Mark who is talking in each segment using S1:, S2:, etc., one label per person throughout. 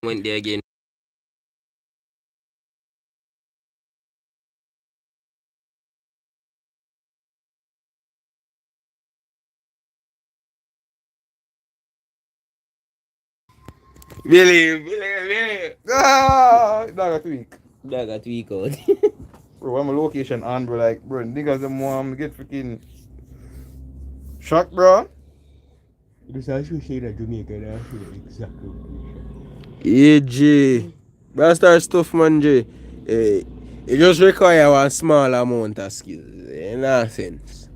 S1: Went there again.
S2: Billy. Ah, dog a tweak.
S1: Dog a tweak out.
S2: Bro, I'm a location on, bro. Like, bro, niggas them want get freaking shocked, bro.
S1: This actually say that Jamaica, that's exactly. Yeah, J. Bastard stuff, man, J. Eh, it just require one small amount of skills. Nonsense.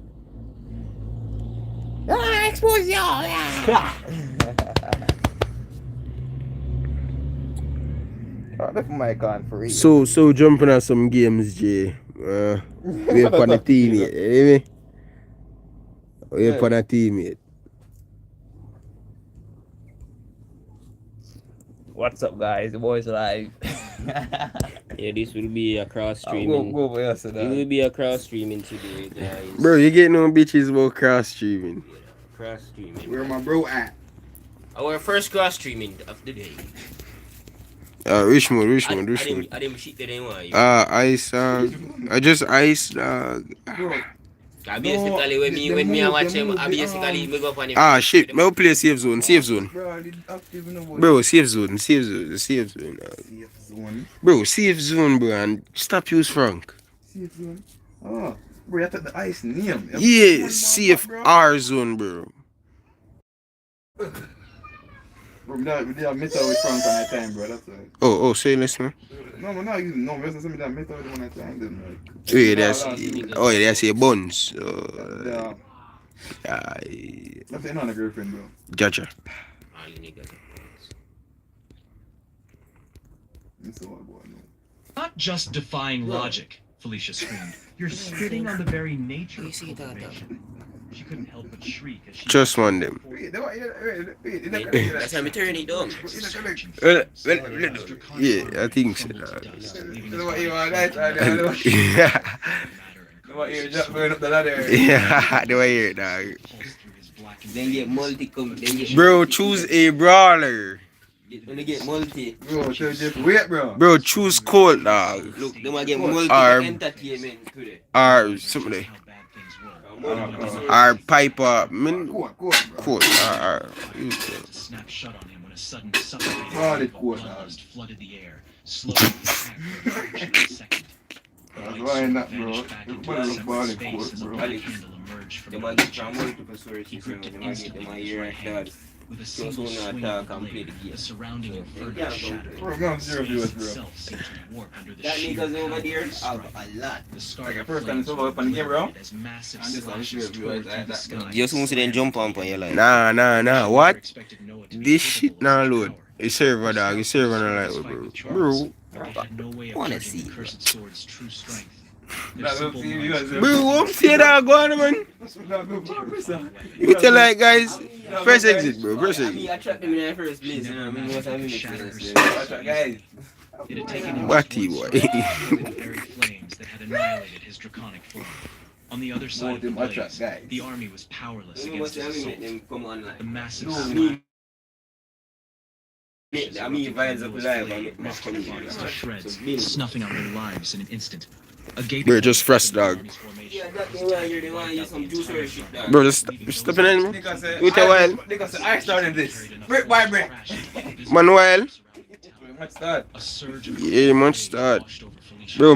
S1: Ah, expose you!
S2: Oh, that's my con for real.
S1: So jumping on some games, J. Wait for the teammate, you hear me? Wait for the teammate.
S2: What's up, guys? The boys live.
S1: Yeah, this will be a cross streaming.
S2: Go over here, so
S1: It will be a cross streaming today, guys.
S3: Bro, you get no bitches about cross streaming.
S1: Cross streaming.
S2: Where my bro at?
S1: Our first cross streaming of the day.
S3: Richmond.
S1: I didn't shit that anyone.
S3: Ice, I just ice, dog.
S1: Basically, when me I watch him, I basically me go up on him.
S3: Ah, shit, me play safe zone.
S2: Bro, I did active in the voice.
S3: Bro, safe zone.
S2: Safe zone.
S3: Bro, safe zone, bro, and stop use Frank.
S2: Safe zone. Oh, bro, you took the ice name.
S3: Yeah, safe R zone, bro.
S2: Bro, we did meet up with Frank on that time, bro. That's right.
S3: Oh, say less, man.
S2: No, we're not using no. We're just meet up with him on that time, then, like.
S3: Wait, that's your buns.
S2: Yeah. That's another girlfriend, bro.
S3: Jaja.
S4: Not just defying logic, Felicia screamed. You're spitting on the very nature of cultivation. She couldn't help but shriek as she...
S3: Just one them.
S2: Wait,
S1: That's how me turn it down.
S3: Yeah, I think so. Yeah, the way here, dog.
S1: Then get multi come.
S3: Bro, choose a brawler.
S1: When they get multi.
S2: Bro, just wait, bro.
S3: Bro, choose Colt, dog.
S1: Look, they might get multi entertainment today.
S3: Or something. Or Piper. Colt.
S4: Snap shut on him when a sudden suffocating bloodlust flooded the air, slowly in a second.
S2: Why not, bro? Everybody was
S4: Face as a
S2: bro.
S4: black candle emerged from
S1: They
S4: the
S1: might get multiple sources.
S4: He gripped it
S1: They might get
S4: instantly
S1: my
S4: with his
S1: ear
S4: right
S1: and
S4: hand.
S1: that.
S4: With a
S1: So
S4: single
S1: soon
S4: swing
S1: attack
S4: of the
S1: and play
S4: blade,
S1: the game.
S4: the surrounding inferno
S1: Yeah,
S4: shattered.
S2: Bro, I'm zero viewers, bro.
S4: Itself seemed to warp under the
S1: That
S4: sheer
S1: niggas over
S4: power
S1: there
S4: of his
S1: have
S4: strike.
S1: a lot.
S4: The start
S2: Like,
S4: of
S2: first time
S4: flames
S2: it's over up on the game, bro.
S4: as massive
S2: I'm just
S4: slashes
S2: zero viewers,
S4: tore through the sky.
S1: You soon see them jump on your life.
S3: Nah. What?
S4: Expected Noah to be
S3: This shit
S4: capable of
S3: nah
S4: such
S3: load.
S4: power.
S3: It's server, dog. It's server not like, bro. Bro.
S4: They had no way of
S1: Wanna
S4: judging the
S1: see.
S4: cursed sword's true strength. Their
S2: Nah,
S4: simple
S2: see, you
S4: minds
S2: guys-
S3: Bro, what say that, go on, man? You tell like, guys, press exit, bro. Press
S1: I
S3: exit.
S1: attract them in the first place, you know what I mean? What's I mean?
S2: Guys.
S4: it had taken him
S3: What
S4: just
S3: he
S4: one
S3: wa-
S4: strike to the very flames that had annihilated his draconic form. On the other side of the blaze, the army was powerless against his assault.
S1: Come online.
S4: The massive
S1: I mean, vibes up alive. I make my
S4: bodies to shreds, snuffing out their lives in an instant. A gate
S3: Bro, just fresh, dog.
S1: Yeah, that they want to use some juice or shit, dog.
S3: Bro, just step in, bro. Wait a while.
S2: Because I started this. Brick by brick.
S3: Manuel.
S2: Much start.
S4: A surge of
S3: Yeah, much start.
S4: washed over Felicia.
S3: Bro,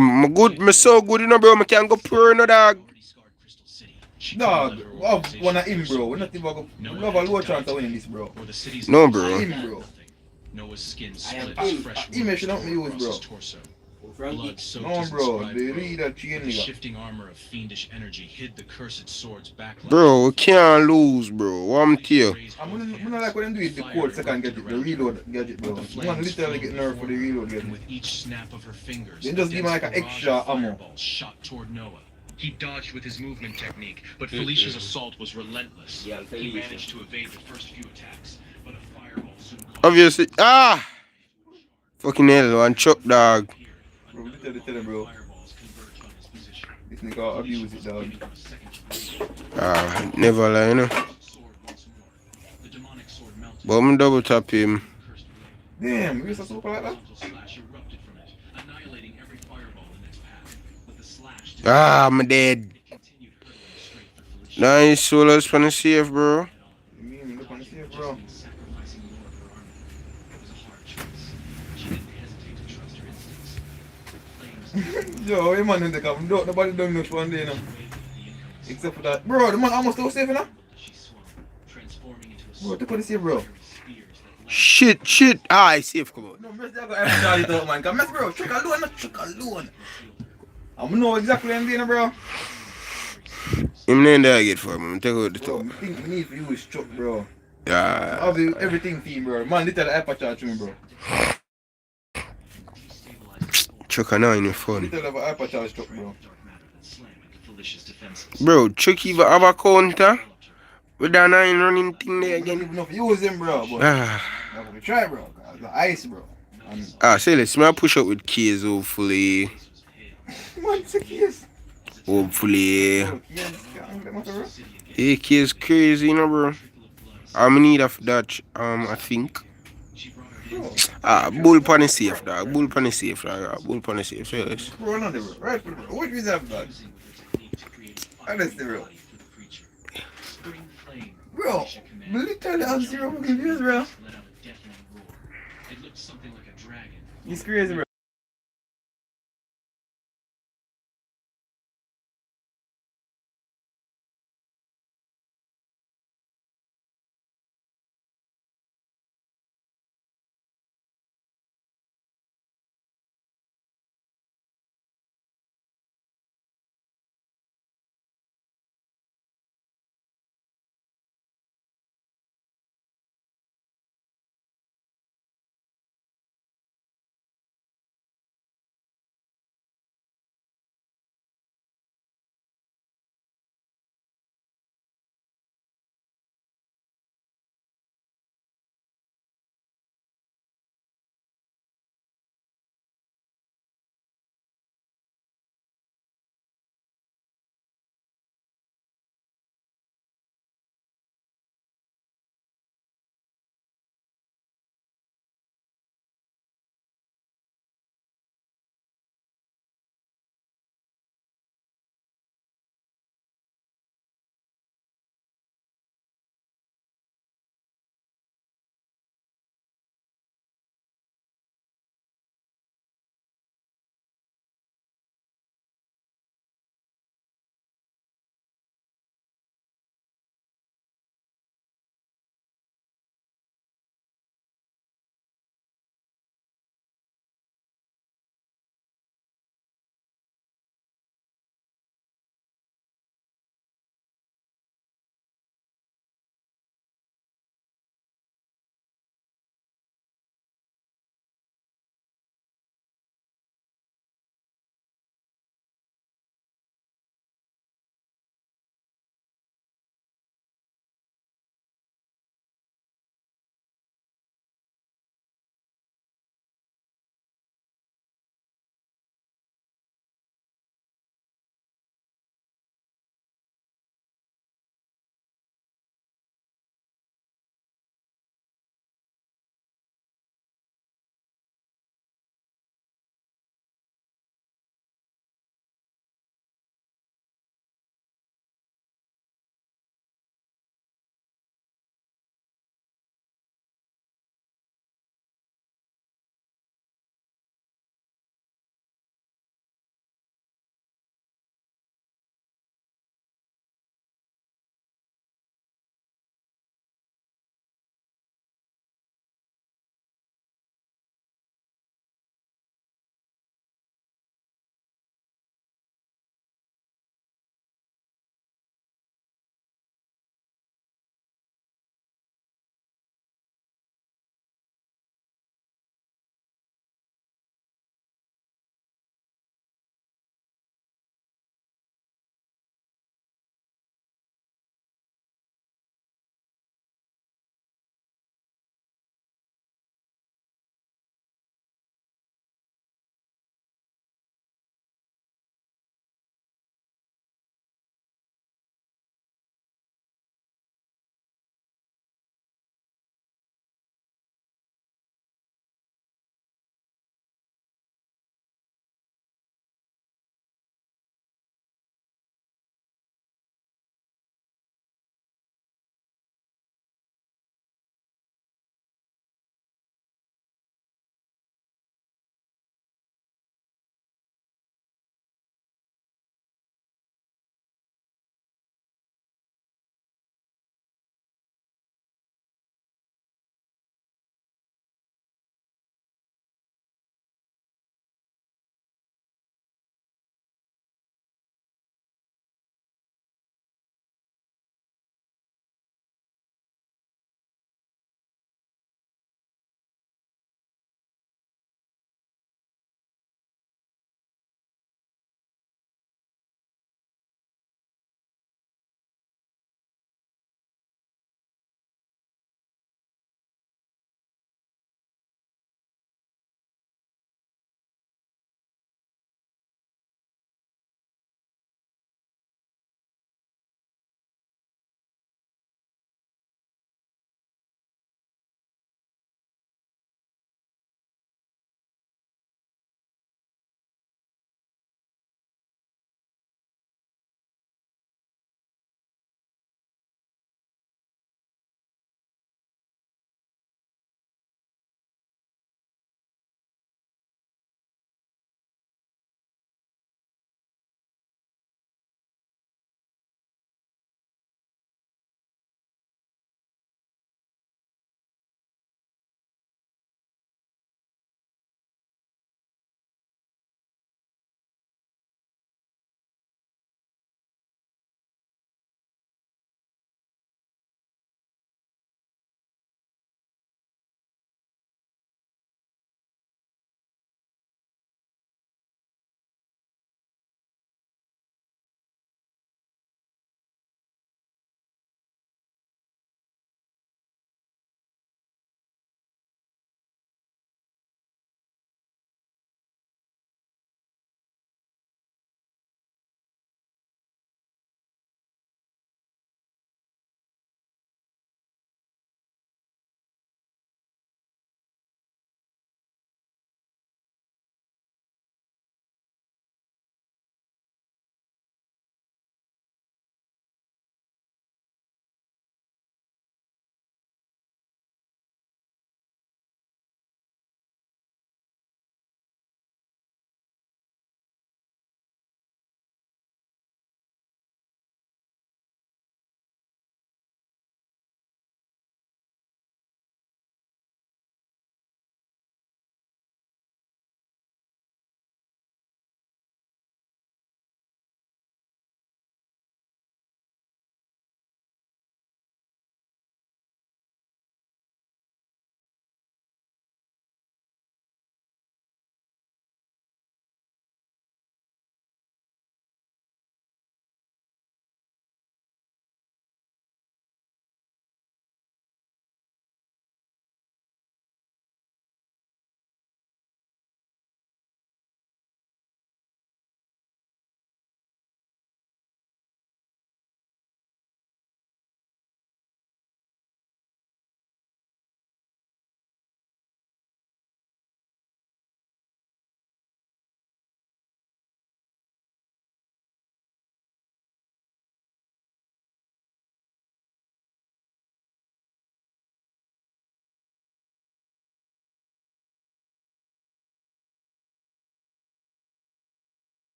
S3: me so good, you know, bro. I can go pure, no, dog.
S4: Already scarred Crystal City. She
S2: Dog,
S4: couldn't let her
S2: oh,
S4: organization
S2: wanna him, bro. We're not even going to have a low chance of winning this, bro.
S4: or the city's
S3: No, bro.
S2: Him, bro.
S4: Noah's skin
S1: I am
S4: split as
S1: him.
S4: fresh
S2: Him,
S4: wound
S2: should not
S4: poured
S2: use,
S4: across
S2: bro.
S4: his torso.
S1: Frankie.
S4: Blood soaked
S2: No,
S4: his
S2: bro.
S4: inscribed
S2: They
S4: robe.
S2: read that chain,
S4: The
S2: nigga.
S4: shifting armor of fiendish energy hid the cursed sword's backlash.
S3: Bro, we can't lose, bro. What I'm to you?
S2: I'm gonna like when they do it, the code second gadget, the reload gadget, bro. You wanna literally get nerve for the reload
S4: And
S2: gadget.
S4: with each snap of her fingers,
S2: Then just give him like an
S4: dense
S2: extra
S4: barrage of
S2: ammo.
S4: fireballs shot toward Noah. He dodged with his movement technique, but Felicia's assault was relentless.
S1: Yeah,
S4: He
S1: Felicia.
S4: managed to evade the first few attacks, but a fireball soon caught
S3: Obviously. Fucking hell, one chuck, dog.
S2: Bro, literally tell him, bro.
S4: fireballs converged on his position.
S2: This nigga abuse it, dog.
S4: From a second to
S3: Never lie, you know.
S4: sword once more. The demonic sword melted.
S3: But I'm double tap him.
S4: Cursed blade.
S2: Damn, you used to super like that?
S4: Horizontal slash erupted from it, annihilating every fireball in its path. But the slash did
S1: Ah, I'm dead.
S4: it continued hurtling straight for Felicia.
S1: Nice solos for the safe, bro.
S4: Head on.
S2: You mean look on the
S4: It
S2: safe,
S4: just
S2: bro?
S4: means sacrificing more of her army. It was a hard choice. She didn't hesitate to trust her instincts. Flames
S2: Yo, your man didn't come. Nobody done no one day, you know.
S4: waved at the incoming
S2: Except for that. Bro, the man almost still safe, you know?
S4: she swung, transforming into a
S2: Bro, take what you say, bro.
S4: spears that
S1: Shit. Ah, I safe, come on.
S2: No, Messi, I got every charge it out, man. Cause Messi, bro, trick alone, not trick alone. I know exactly what I'm doing, bro.
S1: Him name that I get for him. Take out the
S2: Bro,
S1: top.
S2: I think we need to use truck, bro.
S1: Yeah.
S2: I'll do everything for you, bro. Man, little hyper charge to me, bro.
S1: Chuck a 9 fun.
S2: Little of a hyper charge truck, bro.
S4: dark matter that slammed into Felicia's defenses.
S1: Bro, Chuck even have a counter with that 9 running thing there
S2: I don't
S1: again.
S2: even know if you use him, bro, but
S1: Ah,
S2: I'm gonna try, bro. Cause the ice, bro. And
S1: say let's me push up with keys hopefully.
S2: man, it's a case.
S1: Hopefully.
S2: Bro, keys, can't get much, bro.
S1: Hey, keys crazy, you know, bro. I'm in need of that, I think.
S2: Bro,
S1: Bull pan is safe, dog. Bull pan is safe, dog. Bull pan is safe, yes.
S2: bro, not there, bro. Right, bro. What is that, dog? Honestly, bro. Bro, literally have zero fucking views, bro.
S4: It looked something like a dragon.
S2: He's crazy, bro.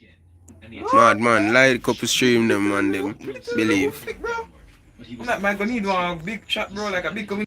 S4: skin, and the
S1: Mad man, light couple stream them man them. Believe.
S2: Big, bro.
S4: but he was
S2: That man gonna need one big shot, bro, like a big community.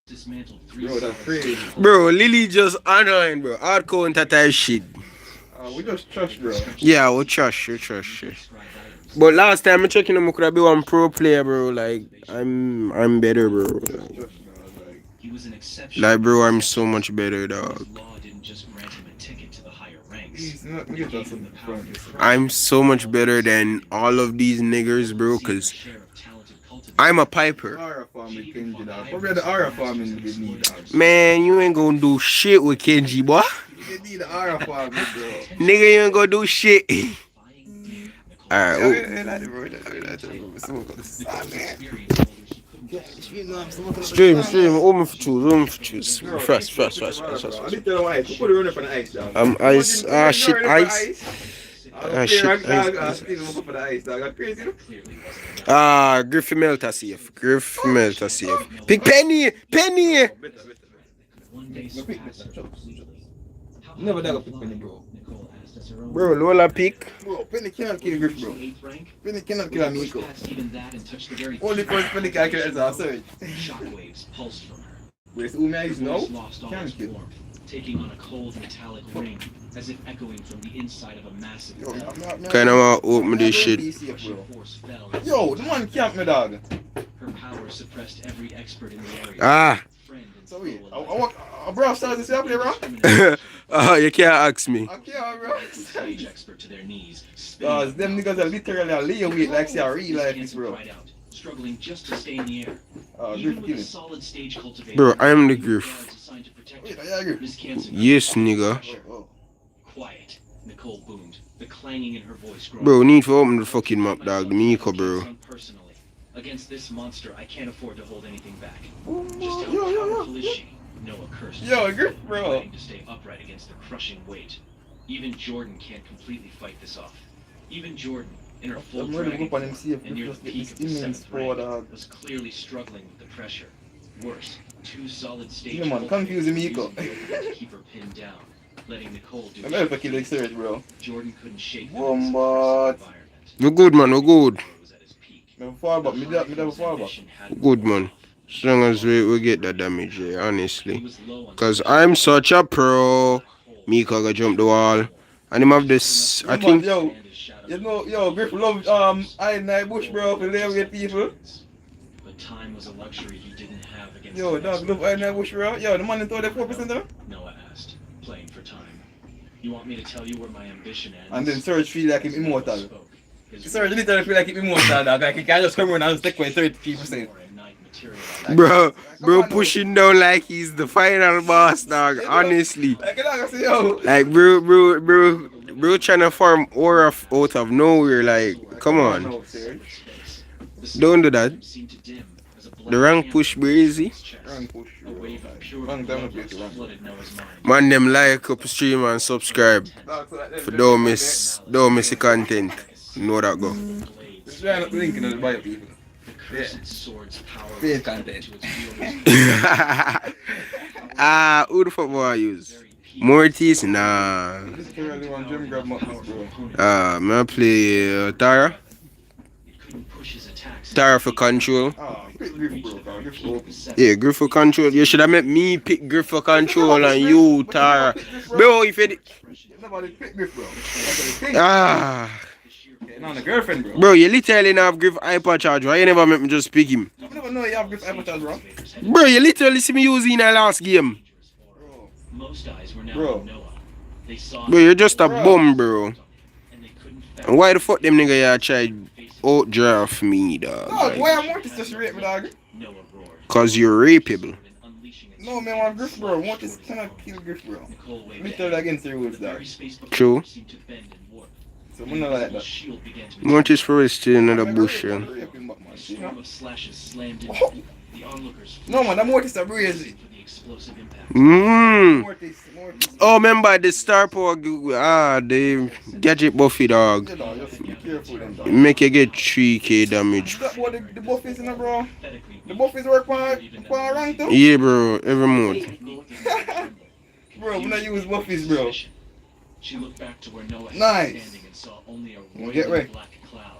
S4: dismantled three
S2: Bro, that's crazy.
S1: Bro, Lily just annoying, bro. Hard counter type shit.
S2: We just trust, bro.
S1: Yeah, we trash, we trash. But last time I checking him, I could have been one pro player, bro. Like I'm better, bro.
S2: Trust, bro.
S4: He was an exceptional.
S1: Like, bro, I'm so much better, dog.
S4: His law didn't just grant him a ticket to the higher ranks.
S2: He's not, we get that from the front.
S1: I'm so much better than all of these niggers, bro. Cause I'm a piper.
S2: Aura farm with Kenji, dog. Probably the Aura farm in the need, dog.
S1: Man, you ain't gonna do shit with Kenji, boy.
S2: You need the Aura farm, bro.
S1: Nigga, you ain't gonna do shit. Alright, stream, open for choose. Fast.
S2: I didn't tell you why. Who put it running for the ice, dog?
S1: Ice, shit, ice. Griffy Melta safe. Pick Penny.
S2: Never dog a pick Penny, bro.
S1: Bro, Lola pick.
S2: Bro, Penny cannot kill Griff, bro. Penny cannot kill Amico. Only person Penny can kill is our surge.
S4: Shockwaves pulsed from her.
S2: Where's Umi is now?
S4: Lost all
S2: Can't
S4: its
S2: kill.
S4: warmth, taking on a cold metallic ring, as if echoing from the inside of a massive
S2: Yo,
S4: bell.
S1: Kinda wanna open this shit.
S4: Russian force fell.
S2: Yo, the man camped me, dog.
S4: Her power suppressed every expert in the area. Friend and
S2: So wait,
S4: foe
S2: bro, started this up there, bro?
S1: You can't ask me.
S2: Okay, bro.
S4: Stage expert to their knees.
S2: Cause them niggas are literally a lay weight like say a real life is, bro.
S4: Struggling just to stay in the air.
S2: Griff
S4: Even with a
S2: killing.
S4: solid stage cultivator,
S1: Bro, I am the Griff.
S4: guards assigned to protect
S2: Wait,
S4: her.
S2: I agree.
S4: Miss Cancer
S1: Yes, nigga.
S2: Oh.
S4: quiet. Nicole boomed, the clanging in her voice growing.
S1: Bro, need to open the fucking map, dog. The Miko, bro.
S4: Personally, against this monster, I can't afford to hold anything back.
S2: Oh,
S4: Just how
S2: yo.
S4: powerful is she? No accursed.
S2: Yo, Griff, bro.
S4: Fighting to stay upright against the crushing weight. Even Jordan can't completely fight this off. Even Jordan, in her full
S2: I'm ready to
S4: dragon
S2: go up and see if
S4: and near
S2: Griff
S4: the
S2: just
S4: peak
S2: get
S4: of the
S2: this immense
S4: 7th
S2: power,
S4: rank,
S2: dog.
S4: was clearly struggling with the pressure. Worse, two solid stage
S2: Yeah, man, confusing Miko.
S4: to keep her pinned down, letting Nicole do
S2: I'm ready for kill the surge, bro.
S4: Jordan couldn't shake the
S2: Wombat.
S4: environment.
S1: We're good, man. We're good.
S4: Was at his peak.
S2: Me fall back, me never fall back.
S1: Good, man. As long as we get that damage, yeah, honestly. Because I'm such a pro. Miko gonna jump the wall. And him have this, I think.
S2: Yo, Griff love I Bush, bro, for lay with people.
S4: was a luxury he didn't have against
S2: Yo,
S4: the
S2: dog,
S4: next
S2: look
S4: man.
S2: right now, Bush, bro. Yo, the man in 4% though.
S4: Noah asked, playing for time. You want me to tell you where my ambition ends?
S2: And then Surge feel like him immortal.
S4: Spoke. His
S2: Surge literally feel like him immortal, dog. Like he can just come around and stick with 33%.
S4: war at night materialized.
S1: Bro pushing down like he's the final boss, dog. Honestly.
S2: Like, dog, I say, yo.
S1: Like, bro trying to farm aura out of nowhere. Like, come on.
S2: No, Surge.
S1: Don't do that.
S4: Seemed to dim as a black
S1: The rank
S4: canvas
S1: push breezy.
S2: Run push.
S4: A wave of pure
S2: Run down the
S4: bloodlust
S2: place, run.
S4: flooded Noah's mind.
S1: Man, them like up stream and subscribe.
S2: Dog, so like
S1: For don't miss the content. Know that go.
S2: Just trying not to link in the bio, people.
S4: The cursed sword's power
S2: Fair
S4: was
S2: content.
S4: to its wielders.
S1: Who the fuck will I use? Mortis? Nah.
S2: This is really one gym grab my bro.
S1: May I play Tara?
S4: It couldn't push his attacks.
S1: Tara for control.
S2: Ah, pick Griff, bro. Dog. Griff open.
S1: Yeah, Griff for control. You should have made me pick Griff for control and you Tara. Bro, if you
S2: Nobody pick Griff, bro. Nobody pick. Yeah, no, the girlfriend, bro.
S1: Bro, you literally not have Griff hypercharge. Why you never make me just pick him?
S2: I never know you have Griff avatar, bro.
S1: Bro, you literally see me using in the last game.
S2: Bro.
S4: Most eyes were now
S2: Bro.
S4: on Noah. They saw
S1: Bro, you're just a bum, bro.
S4: and they couldn't
S1: And why the fuck them nigga ya tried outdraft me, dog?
S2: Dog, why am Mortis just rape me, dog?
S4: Noah roared.
S1: Cause you're rapable.
S4: Unleashing its
S2: No, man, want Griff, bro. Mortis cannot kill Griff, bro.
S4: Nicole waved
S2: Literally
S4: ahead.
S2: against the rules,
S4: The
S2: dog.
S4: very space before
S1: True.
S4: seemed to bend and warp.
S2: So, we not like that.
S4: Shield began to
S1: Mortis for us to another bush, yeah.
S4: A storm of slashes slammed into
S2: Oh.
S4: the onlookers.
S2: No, man, that Mortis are crazy.
S4: For the explosive impact.
S2: Mortis.
S1: Oh, remember the star power, the gadget buffy, dog.
S2: Yeah, dog, just be careful then, dog.
S1: Make you get 3k damage.
S2: That what the buff is in it, bro? The buff is work on rank too?
S1: Yeah, bro, every mode.
S2: Bro, we not use buffies, bro.
S4: She looked back to where Noah had
S2: Nice.
S4: been standing and saw only a
S2: Get
S4: roiling
S2: ready.
S4: black cloud.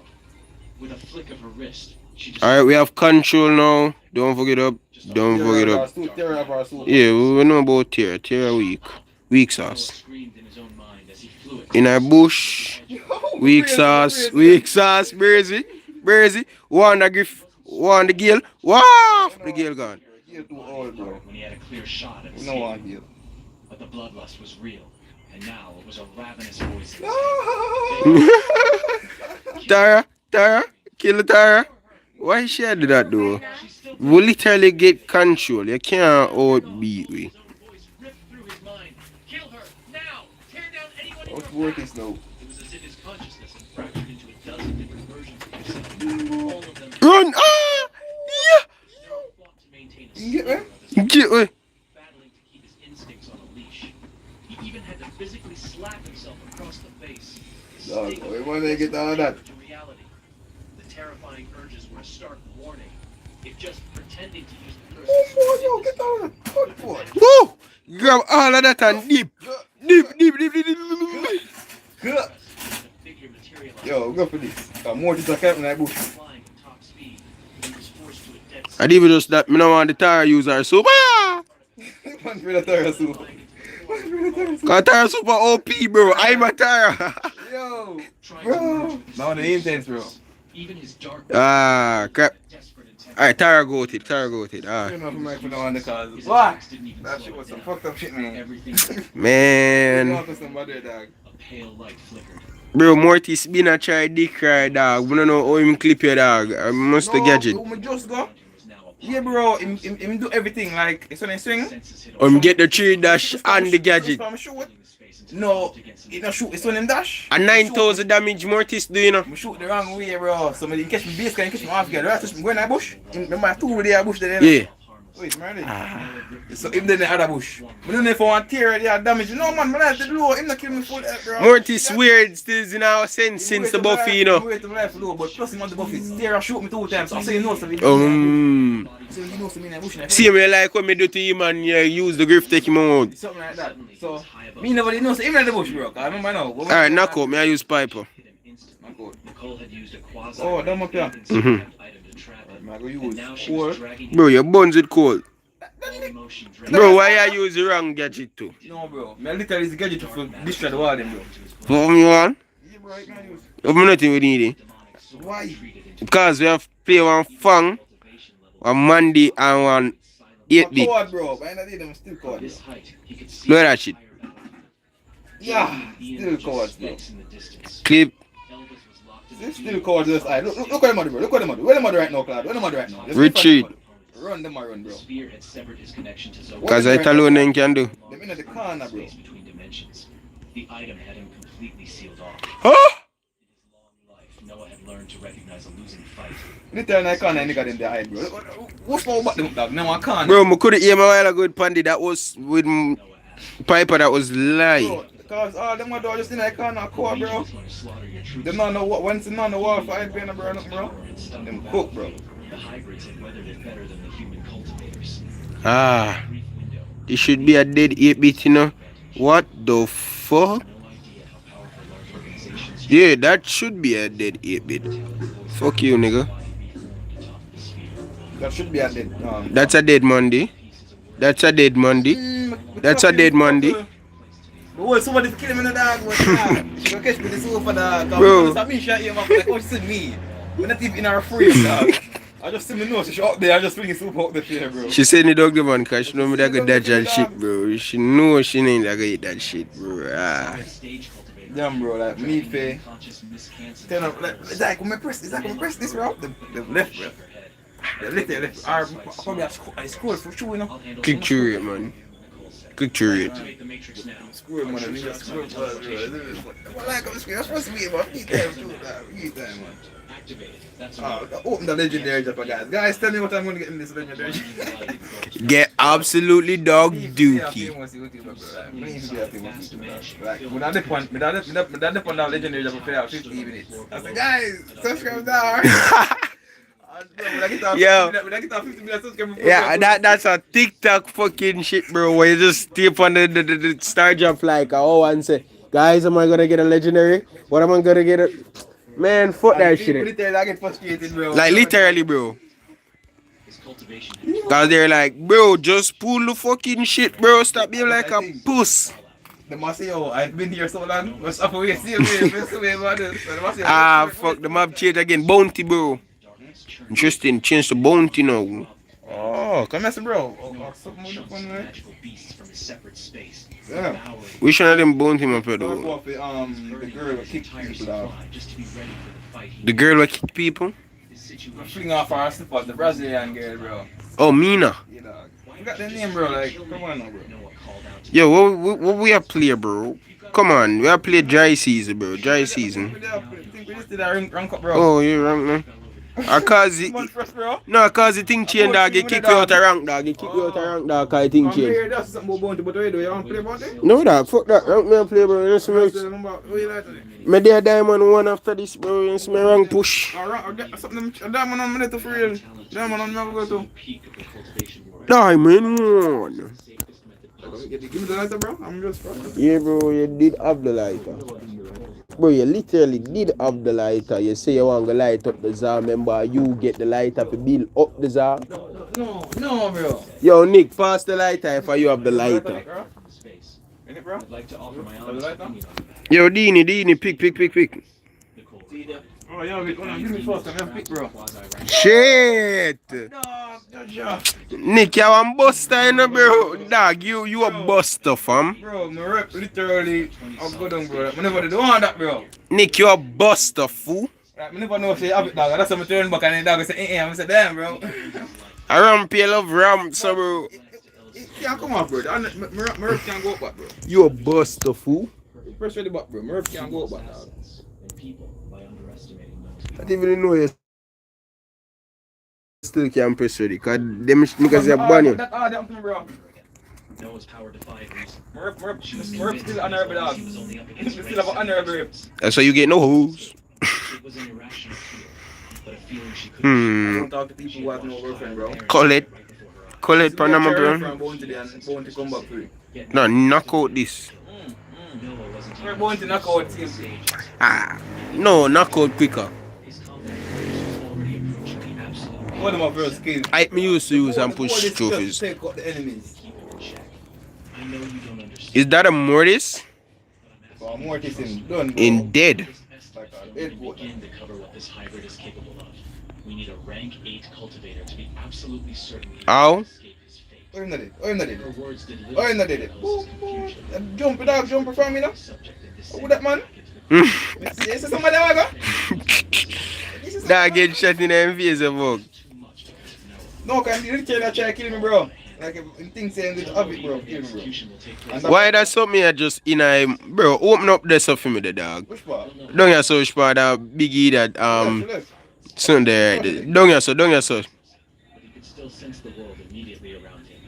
S4: With a flick of her wrist, she just
S1: Alright, we have control now. Don't forget up. Don't forget up.
S2: Terror of our soul.
S1: Yeah, we know about Terra. Terra weak. Weak sauce.
S4: screamed in his own mind as he flew it.
S1: In a bush. Weak sauce. Weak sauce. Brazy. Brazy. One the griff. One the gill. Wow! The gill gone.
S2: You're too old, bro.
S4: When he had a clear shot at
S2: We don't want
S4: escape.
S2: you.
S4: But the bloodlust was real, and now it was a ravenous voice.
S1: Tara. Tara. Kill Tara. Why she do that though? We literally get control. You can't outbeat me.
S4: His own voice ripped through his mind. Kill her now! Tear down anyone in
S2: What's
S4: her
S2: work
S4: path.
S2: is no.
S4: It was as if his consciousness had fractured into a dozen different versions of himself. All of them
S1: Run! Ah!
S4: Noah fought to maintain a
S2: You get
S4: sliver
S2: me?
S4: of his
S1: Yeah! Get away.
S4: battling to keep his instincts on a leash. He even had to physically slap himself across the face. The
S2: Dog,
S4: sting of
S2: why wanna get all that?
S4: to reality. The terrifying urges were a stark warning. If just pretending to use the curse
S2: Oh, yo, get down on the foot, boy.
S1: Woo! Grab all of that and dip. Dip, dip, dip, dip, dip, dip.
S2: Good.
S4: figure materialized.
S2: Yo, go for this. Mortis are camping that bush.
S4: Flying at top speed, he was forced to a dead
S1: I even just that me no want the tire user super.
S2: One for the Tara soup. One for the Tara soup.
S1: Cause tire super OP, bro. I'm a tire.
S2: Yo, bro. Now the intense, bro.
S4: Even his dark
S1: Crap.
S4: desperate intent.
S1: Alright, tire go it. Tire go it.
S2: I don't know if I might put on the cars.
S4: His
S2: What?
S4: attacks didn't even
S2: That
S4: slow
S2: shit
S4: it
S2: was some
S4: down.
S2: fucked up shit, man.
S4: Everything
S2: You
S1: Man.
S2: know for somebody, dog.
S4: a pale light flickered.
S1: Bro, Mortis been a try dick cry, dog. We don't know how him clip your dog. I must the gadget.
S2: No, just go.
S4: Was now a
S2: Yeah, bro. Him do everything. Like, it's when I swing.
S4: senses hit
S1: Or him get the 3 dash and the gadget.
S2: No, it don't shoot. It's when him dash.
S1: And 9,000 damage Mortis do, you know.
S2: I shoot the wrong way, bro. So I catch me base, can catch me off guard. Right, touch me go in that bush. Remember two there bush there.
S1: Yeah.
S2: Wait, man. So him then the other bush. I don't know if I want tear the damage. No man, man, I did low. Him not kill me full health, bro.
S1: Mortis weird still in our sense since the buffy, you know.
S2: Wait till life low, but plus him on the buffy. Tear shoot me 2 times. So I say no, so he
S1: So
S2: he knows me in that bush.
S1: see me like when me do to him and use the griff take him out.
S2: Something like that. So me nobody knows him in the bush, bro. I remember now.
S1: Alright, knock out me, I use Piper.
S2: Knock out.
S4: Nicole had used a quasi
S2: Oh, damn up here.
S1: Mhm.
S4: item to trap him.
S2: Man, go
S4: And
S2: use
S4: now she was
S2: core.
S4: dragging
S1: Bro, your buns with cold.
S4: all emotion
S1: Bro, why you use the wrong gadget too?
S2: No, bro. Me literally is the gadget to destroy the wall, them, bro.
S1: For me one?
S2: Yeah, bro, you can use.
S1: Of nothing we need it.
S2: Why?
S1: Because we have to pay one fang. one Monday and one 8 bit.
S2: Coward, bro. But I did them still coward.
S4: This height, he could see
S1: Look at that shit.
S2: Yeah, still coward, bro.
S4: in the distance.
S1: Clip.
S4: Elvis was locked in
S2: This still coward to the side. Look at the mother, bro. Look at the mother. Where the mother right now, Cloud? Where the mother right now? Just
S1: Retreat.
S2: Run them, run,
S4: The
S2: bro.
S4: sphere had severed his connection to Zoe.
S1: Cause I alone then can do.
S2: Them in the corner, bro.
S4: Space between dimensions. The item had him completely sealed off.
S1: Huh?
S4: In his long life, Noah had learned to recognize a losing fight.
S2: Literally, I can't nigga them there hide, bro. What's wrong about them, dog? No, I can't.
S1: Bro, I couldn't hear my while ago with Pandy. That was with
S4: Noah asked,
S1: Piper. That was lie.
S2: Bro, because all them are just in that corner, core, bro.
S4: "He's going to slaughter your troops."
S2: Them not know what, once them not know what fight, bro, nothing, bro.
S4: And stunned
S2: Them
S4: them
S2: cook,
S4: back.
S2: bro.
S4: The hybrids had weathered it better than the human cultivators.
S1: Ah,
S4: Brief window.
S1: this should be a dead 8 bit, you know. What the fuck?
S4: No idea how powerful large organizations
S1: Yeah, that should be a dead 8 bit. Fuck you, nigga.
S2: That should be a dead.
S1: That's a dead Monday. That's a dead Monday. That's a dead Monday.
S2: Bro, somebody kill him in the dog, but she gonna catch me this over dog.
S1: Bro.
S2: It's me shot him up like, oh, she see me. We're not even in our frame, dog. I just see me know she up there, I just swinging soup out the chair, bro.
S1: She said the dog the man cause she know me that good dodge and shit, bro. She know she ain't that good eat that shit, bro. Ah.
S4: stage cultivator.
S2: Damn, bro, like, me need pay.
S4: Conscious miscancer.
S2: Tell them, like, it's like, when I press this, bro. The left, bro. The left. Probably I scored for sure, you know.
S1: Click through it, man. Click through it.
S4: Activate the matrix now.
S2: Scored, man. I scored, bro. I like I'm supposed to be about me time, too, dog. Me time, man.
S4: Activated. That's
S2: Open the legendary Jumper, guys. Guys, tell me what I'm going to get in this legendary.
S1: Get absolutely dog dookie.
S2: Like, when I dip on that legendary Jumper play out 50 minutes. I said, guys, subscribe down.
S1: Yo.
S2: When I get that 50 minutes, subscribe.
S1: Yeah, that's a TikTok fucking shit, bro. Where you just tip on the star jump like and say, guys, am I gonna get a legendary? What am I gonna get? Man, fuck that shit.
S2: Literally, I get frustrated, bro.
S1: Like literally, bro.
S4: his cultivation.
S1: Cause they're like, bro, just pull the fucking shit, bro. Stop being like a puss.
S2: The must say, oh, I've been here so long. What's up with you?
S1: Ah, fuck, the map change again. Bounty, bro. Interesting, change to bounty now.
S2: Oh, come here, bro. Oh, something more fun, man.
S4: Magical beasts from a separate space.
S2: Yeah.
S4: Devouring
S1: Which one of them bounty, my brother?
S2: The girl will kick
S4: tires
S2: people out.
S4: supply just to be ready for the fight.
S1: The girl will kick people?
S4: His situation.
S2: Fling off our slippers, the Brazilian girl, bro.
S1: Oh, Mina.
S2: Yeah, dog. You got the name, bro. Like, come on now, bro.
S4: Noah called out to
S1: Yo, what we are play, bro? Come on, we are play dry season, bro. Dry season.
S2: Think we just did a rank up, bro.
S1: Oh, you rank, man. Cause it,
S2: Come on first, bro.
S1: no, cause the thing change, dog. He kick you out of rank, dog. He kick you out of rank, dog. Cause the thing
S2: I'm
S1: change.
S2: here, that's something about bounty, but wait, do you want to play bounty?
S1: No, dog. Fuck that. Rank me a play, bro. You see me?
S2: What you like today?
S1: Me there diamond one after this, bro. You see me rank push.
S2: Something, a diamond on me to for real. Diamond on me, I'm going to go
S4: peak of the cultivation world.
S1: Diamond one.
S4: Safest method
S2: to. Give me the lighter, bro. I'm just bro.
S1: Yeah, bro. You did have the lighter. Bro, you literally did have the lighter. You say you want to light up the ZAR, remember you get the lighter to build up the ZAR.
S2: No, bro.
S1: Yo, Nick, pass the lighter if you have the lighter.
S4: in space.
S2: In it, bro?
S4: I'd like to offer my
S2: Have
S4: honest
S2: you like that?
S4: opinion on
S1: Yo, Dini, pick.
S4: Nicole.
S2: Oh, yo, give me first. I'm pick, bro.
S1: Shit!
S2: No,
S1: Nick, you a buster, you know, bro. Dog, you a buster, fam.
S2: bro, my rep literally, I'm good on, bro. I never do want that, bro.
S1: Nick, you a buster, fool.
S2: Like, I never know if you have it, dog. That's how I turn back and the dog say, I'm say, damn, bro.
S1: I ramp, you love ramp, so, bro.
S2: It can't come off, bro. My rep can't go up back, bro.
S1: You a buster, fool.
S2: Press ready back, bro. My rep can't go up back, dog.
S4: And people by underestimating
S1: I
S4: those.
S1: didn't even know you still can't press ready. Cause them niggas are bunny.
S2: That hard to me, bro.
S4: Noah's power defied reason.
S2: My rep still honorable, dog.
S4: She was only up
S2: We
S4: against
S2: still have an honorable rep.
S1: That's why you get no hoes.
S4: It was an irrational fear, but a feeling she couldn't.
S2: I don't talk to people who have no girlfriend, bro.
S1: Colette, Panama, bro.
S2: Born today and born to come back free.
S1: No, knock out this.
S4: Noah wasn't
S2: We're born to knock out team.
S1: Ah, no, knock out quicker.
S4: his combat was already approaching the absolute
S2: One of my first skills.
S1: I me used to use and push trophies.
S2: Take out the enemies.
S4: keep it in check. I know you don't understand.
S1: Is that a Mortis?
S2: For Mortis in done.
S1: In dead.
S4: This estimate
S2: Like a
S4: can
S2: dead boy.
S4: begin to cover what this hybrid is capable of. We need a rank 8 cultivator to be absolutely certain he
S1: Ow.
S4: will escape his fate.
S2: I'm not it. I'm not it.
S4: Her words did
S2: I'm not it.
S4: cause confusion.
S2: Jump it up, jump it from me now.
S4: Subject and
S2: Who that man?
S1: Hmm.
S2: Yes, somebody I go.
S1: Dog get shot in the face, fuck.
S2: No, cause the killer try to kill me, bro. Like him think saying this of it, bro. Kill me, bro. And
S1: Why that something I just in a bro? Open up this stuff for me, the dog.
S2: Which part?
S1: Don't you so part that biggie that
S2: Left.
S1: Sunday. Don't you so.
S4: But he could still sense the world immediately around him.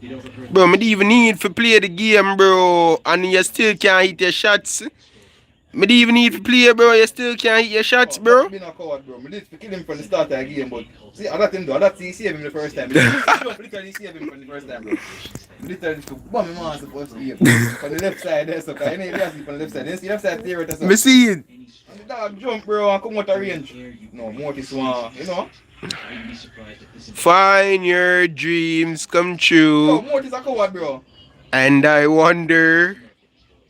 S4: He'd overheard
S1: Bro, me don't even need to play the game, bro, and you still can't hit your shots. Me don't even need to play, bro. You still can't hit your shots, bro.
S2: Been a coward, bro. Me did kill him from the start of the game, but see, I let him do. I let he save him the first time. Literally save him from the first time, bro. Literally to bomb him on supposed to be from the left side there, so cause you know you see from the left side. You see left side there, that's
S1: Me see it.
S2: and the dog jump, bro, and come out of range. No, Mortis one, you know.
S4: I'd be surprised if this
S1: Find your dreams come
S2: No,
S1: true.
S2: Mortis a coward, bro.
S1: And I wonder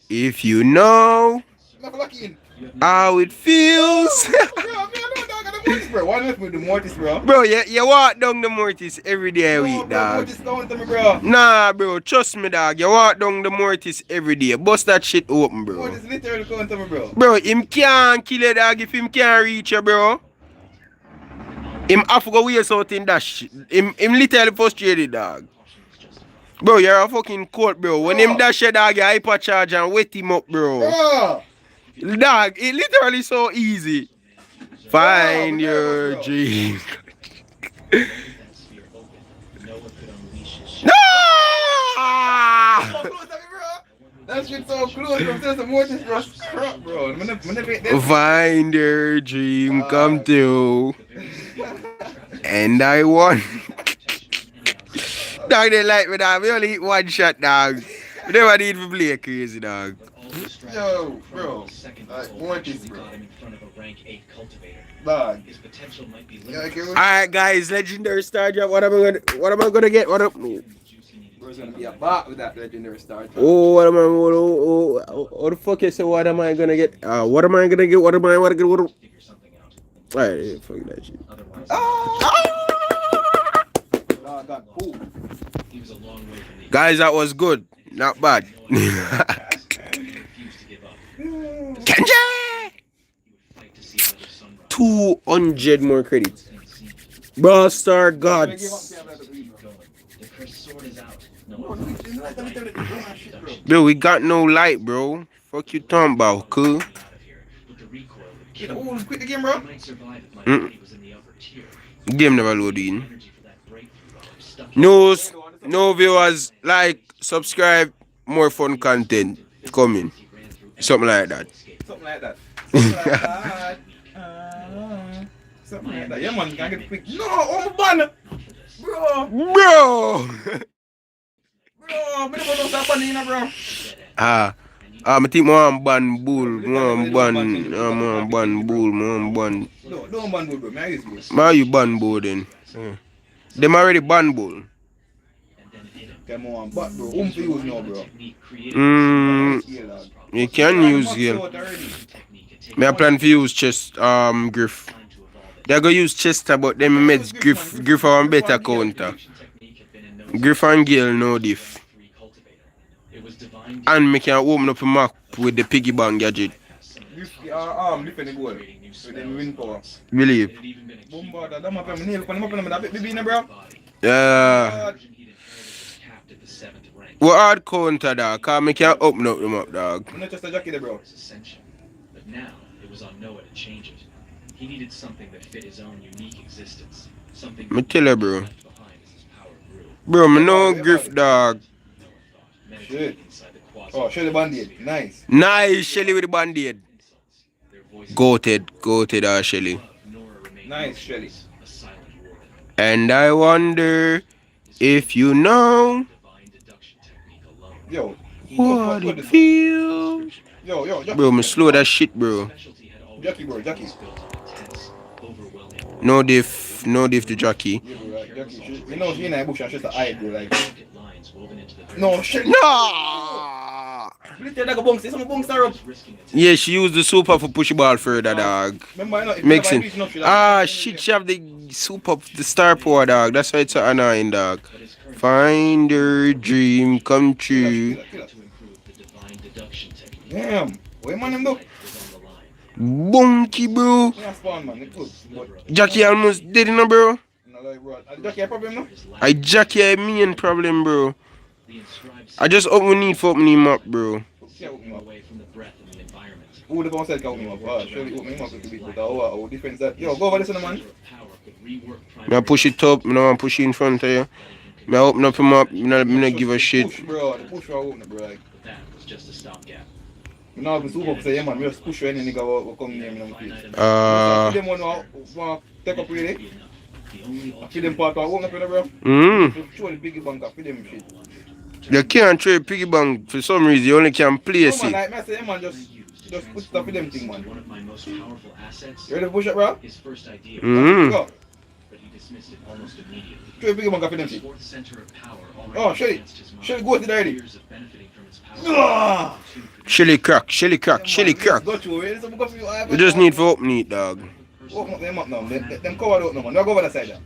S1: if you know
S2: Never lucky in.
S1: how it feels.
S2: Bro, me I know dog and the Mortis, bro. Why not with the Mortis, bro?
S1: Bro, you walk down the Mortis every day a
S2: No,
S1: week,
S2: bro,
S1: dog.
S2: Mortis down to me, bro.
S1: Nah, bro, trust me, dog. You walk down the Mortis every day. Bust that shit open, bro.
S2: Mortis literally going to me, bro.
S1: Bro, him can't kill you, dog, if him can't reach you, bro. Him have to go waste out in that shit. Him literally frustrated, dog. Bro, you're a fucking colt, bro. When him dash you, dog, you hypercharge and wet him up, bro.
S2: Bro.
S1: Dog, it literally so easy. Find your
S2: bro.
S1: dreams.
S4: that sphere opened, Noah could unleash his
S1: No!
S2: So close to me, bro. That shit so close, bro. There's a Mortis, bro. Crap, bro.
S1: Find your dream come true. And I won. Dog, they like me, dog. We only hit one shot, dog. We never need to play crazy, dog.
S2: Yo, bro. Like, Mortis, bro.
S4: in front of a rank 8 cultivator.
S2: Dog.
S4: His potential might be
S2: Yeah,
S4: limited.
S1: Alright, guys, legendary star drop. What am I gonna get? What up?
S2: Bro's gonna be a bot with that legendary star.
S1: Oh, what am I? What the fuck you say? What am I gonna get? What am I gonna get? What am I gonna get? What?
S4: Figure something out.
S1: Alright, fuck that shit.
S4: Otherwise,
S2: Dog got cool.
S4: he was a long way from the
S1: Guys, that was good. Not bad.
S4: refused to give up.
S1: Kenji!
S4: He would fight to see another sunrise.
S1: 200 more credits. Brawl Star Gods.
S4: The cursed sword is out. No
S2: Bro,
S4: one
S1: Bro, we got no light, bro. Fuck you talking about, cool?
S4: out of here. With the recoil would
S2: Get
S4: kill
S2: the
S4: him.
S2: old quit the game, bro.
S4: I might survive if my body was in the upper tier.
S1: Game never load in.
S4: Energy for that breakthrough while I'm stuck in
S1: No viewers, like, subscribe, more fun content coming. Something like that.
S2: Something like that. Something like that. Something like that. Yeah, man, can I get quick? No, oh, man. Bro,
S1: Bro!
S2: bro, me never know that bunny, bro.
S1: I think I'm ban bull, I'm ban bull, I'm ban.
S2: No, don't ban bull, bro. Me I use bull.
S1: Why you ban bull then? Them already ban bull.
S4: and then hit him.
S2: Come on, but bro, to use now, bro.
S4: Technique created
S2: Yeah, lad.
S1: You can use here.
S4: technique. It takes
S1: Me I plan to use chest griff.
S4: time to evolve it.
S1: They go use chest but them made griff on better counter.
S4: Technique had been in no
S1: Griff and Gale no diff.
S4: 3 cultivator. It was divine
S1: And me can open up a map with the piggy bank gadget.
S2: Lift the goal. So then win power.
S1: Believe.
S4: It had even been a key
S2: Bomba, that my family nail, pan up on the baby, bro.
S4: body.
S1: Yeah.
S4: Version he'd inherited was capped at the 7th rank.
S1: What hard counter dog? Cause me can open up the map dog.
S2: I'm not just a jockey there, bro.
S4: Was ascension. But now it was on Noah to change it. He needed something that fit his own unique existence. Something
S1: Me tell you, bro.
S4: left behind as his power grew.
S1: Bro, me no griff dog.
S4: Noah thought,
S2: Shit.
S4: meditating inside the quasi.
S2: Oh, show the band-aid. Nice.
S1: Nice Shelly with the band-aid.
S4: Their voices
S1: Goated Shelly.
S4: of Nora remained
S2: Nice, Shelly.
S4: a silent warden.
S1: And I wonder if you know
S4: Divine deduction technique alone.
S2: Yo.
S1: what it feels.
S2: Yo, Jockey.
S1: Bro, me slow that shit, bro.
S4: Specialty had always
S2: Jockey, bro,
S4: been
S2: Jockey.
S4: built on intense, overwhelming
S1: No diff to jockey.
S2: Yeah, bro, like, Jockey. You know, she in that bush and she's the eye, bro. Like,
S4: intricate lines woven into the very
S2: no, shit.
S1: No!
S2: Military like a bounce. Some bounce her up.
S1: Yeah, she used the super for push the ball further, dog.
S2: Remember, you know, if
S1: Makes
S2: you
S1: sense.
S2: enough, she
S1: Ah, shit, she have the super, the star power, dog. That's why it's so annoying, dog. Find your dream come true.
S2: Kill her.
S4: To improve the divine deduction technique
S2: Damn. What man them do?
S4: was on the line.
S1: Bunky, bro.
S2: Yeah, spawn man. It's good. But,
S1: Jackie almost dead, you know, bro.
S2: no, like, bro. Jackie, a problem, no?
S1: I Jackie a main problem, bro.
S4: The inscribed
S1: I just open need for opening him up, bro.
S2: Yeah, open him up.
S4: away from the breath of the environment.
S2: Who the bounce said can open him up? Ah, surely open him up a bit. But our defense that. Yo, go over this one, man.
S4: Power could rework
S1: Me I push it up, me no want push it in front of you. Me I open up him up, me not give a shit.
S2: Push, bro. The push for open it, bro. Like,
S4: but that was just a stopgap.
S2: you know, I'm super say, yeah, man. We just push any nigga will come near me on the field. Them one take up really.
S4: The only
S2: I feel them part of open up, bro. Show the biggie bank, I feel them shit.
S1: You can't trade piggy bank for some reason, you only can place
S2: No, man,
S1: it.
S2: like, I say, yeah, man, just put stuff in them thing, man.
S4: one of my most powerful assets.
S2: You ready to push it, bro?
S4: His first idea,
S2: Go.
S4: but he dismissed it almost immediately.
S2: Show the biggie bank, I feel them
S4: His
S2: shit.
S4: fourth center of power already
S2: Oh, shut it.
S4: advanced his mind.
S2: Shut it, go to the already.
S4: Years of benefiting from his power.
S2: Ah!
S1: Shelly crack, shelly crack, shelly crack.
S2: Go through it. So go for you.
S1: You just need to open it, dog.
S2: Open up them up now. Them cover out now, man. Don't go over the side there.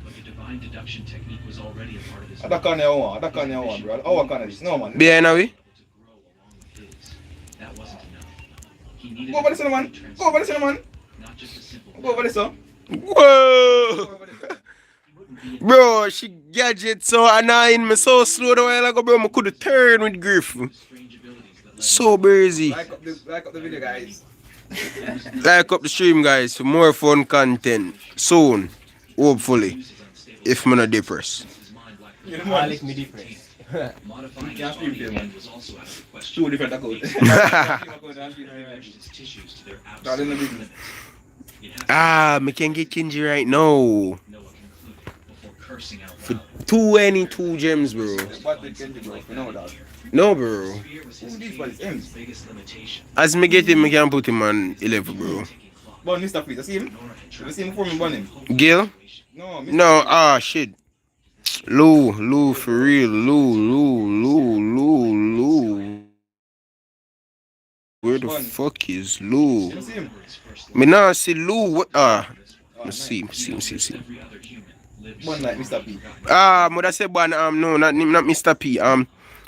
S4: But the divine deduction technique was already a part of his
S2: That corner you want. That corner you want, bro. Our corner this. No, man.
S1: Behind away.
S4: able to grow along with his. That wasn't enough. He needed
S2: Go over this one, man. Go over this one, man.
S4: not just a simple
S2: Go over this one. Go
S1: Whoa!
S2: over this one.
S1: Bro, she gadget so annoying me so slow the while ago, bro. I could have turned with griff.
S4: strange abilities that
S1: So busy.
S2: Like up the video, guys.
S1: Like up the stream, guys, for more fun content soon. Hopefully. If I'm not depressed.
S4: his mind lacked
S2: You know
S3: I
S2: what?
S3: like me different.
S4: modifying
S2: can't
S4: his body
S2: stream there, man.
S4: was also out of the question.
S2: Two different accounts.
S4: Pushed his tissues to their
S2: That in the
S4: absolute
S2: business.
S4: limits. It had
S1: Ah, me can get Kinji right now.
S4: Noah concluded before cursing out
S1: For
S4: loud.
S1: 22 gems, bro.
S2: What they can do, bro. You know that.
S1: No, bro.
S4: Fear was his
S2: Who these
S4: key,
S2: boys? M's.
S4: his biggest limitation.
S1: As me get him, I can put him on 11, bro.
S4: Taking clock.
S2: But Mr. Peter, see him?
S4: Nora had
S2: You
S4: tracked
S2: see him before me burn him?
S1: Gil?
S2: No, Mr.
S1: No, ah, shit. Lou, for real. Lou. Where the fuck is Lou?
S2: You see him?
S4: his first
S1: Me nah see Lou. What? Ah,
S2: Oh,
S1: me see.
S4: every other human lived
S2: One like Mr. P.
S1: Ah, mother say one. No, not Mr. P.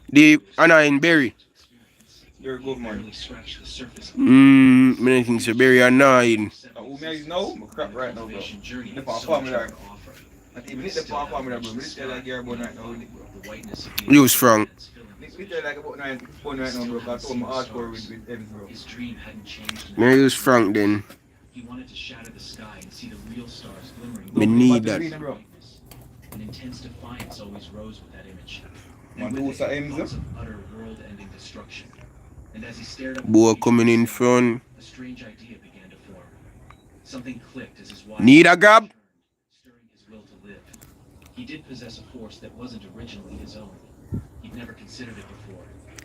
S1: The Anna in Berry.
S2: You're a good man.
S4: barely scratched the surface of
S1: Many things so Berry Anna in.
S2: Who me is now? I'm crap right now, bro.
S4: salvation journey.
S2: The
S4: had
S2: farm
S4: so
S2: farm
S4: much
S2: there.
S4: to offer.
S2: Not even the farm farm there, bro. Me tell like you're born right now, bro.
S4: The whiteness of
S1: Use Frank.
S2: Me tell like about 9 born right now, bro. Cause I told my hardcore with Evans, bro.
S4: His dream hadn't changed.
S1: Me use Frank then.
S4: He wanted to shatter the sky and see the real stars glimmering.
S1: Me need
S2: What
S1: that.
S2: you mean, bro?
S4: An intense defiance always rose with that image.
S2: Man,
S4: And
S2: who
S4: with
S2: saw
S4: it,
S2: him,
S4: thoughts
S2: sir?
S4: of utter world-ending destruction. And as he stared up, at
S1: Boy
S4: the
S1: coming in
S4: sky,
S1: front.
S4: a strange idea began to form. Something clicked as his wild
S1: Need a grab?
S4: turned, stirring his will to live. He did possess a force that wasn't originally his own. He'd never considered it before,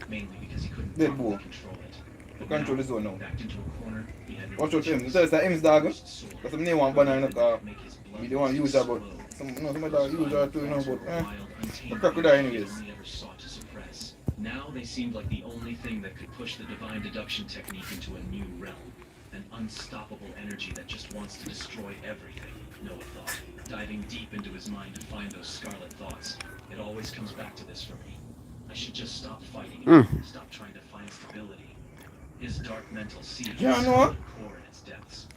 S4: mainly because he couldn't
S2: Dead
S4: properly
S2: boy.
S4: control it. But
S2: Control
S4: now,
S2: the zone now.
S4: backed into a corner, he had no
S2: Watch out for him.
S4: choice.
S2: So it's like him's dog.
S4: First sword,
S2: That's some name one banana in the car.
S4: make his blood
S2: We don't want to use that, but
S4: explode.
S2: some dog use that too, you know, but
S4: Wild, untamed
S2: the crocodile
S4: beasts he
S2: anyways.
S4: only ever sought to suppress. Now they seemed like the only thing that could push the divine deduction technique into a new realm. An unstoppable energy that just wants to destroy everything, Noah thought. Diving deep into his mind to find those scarlet thoughts. It always comes back to this for me. I should just stop fighting it. Stop trying to find stability. His dark mental sea
S2: Yeah,
S4: was
S2: Noah.
S4: the core in its depths.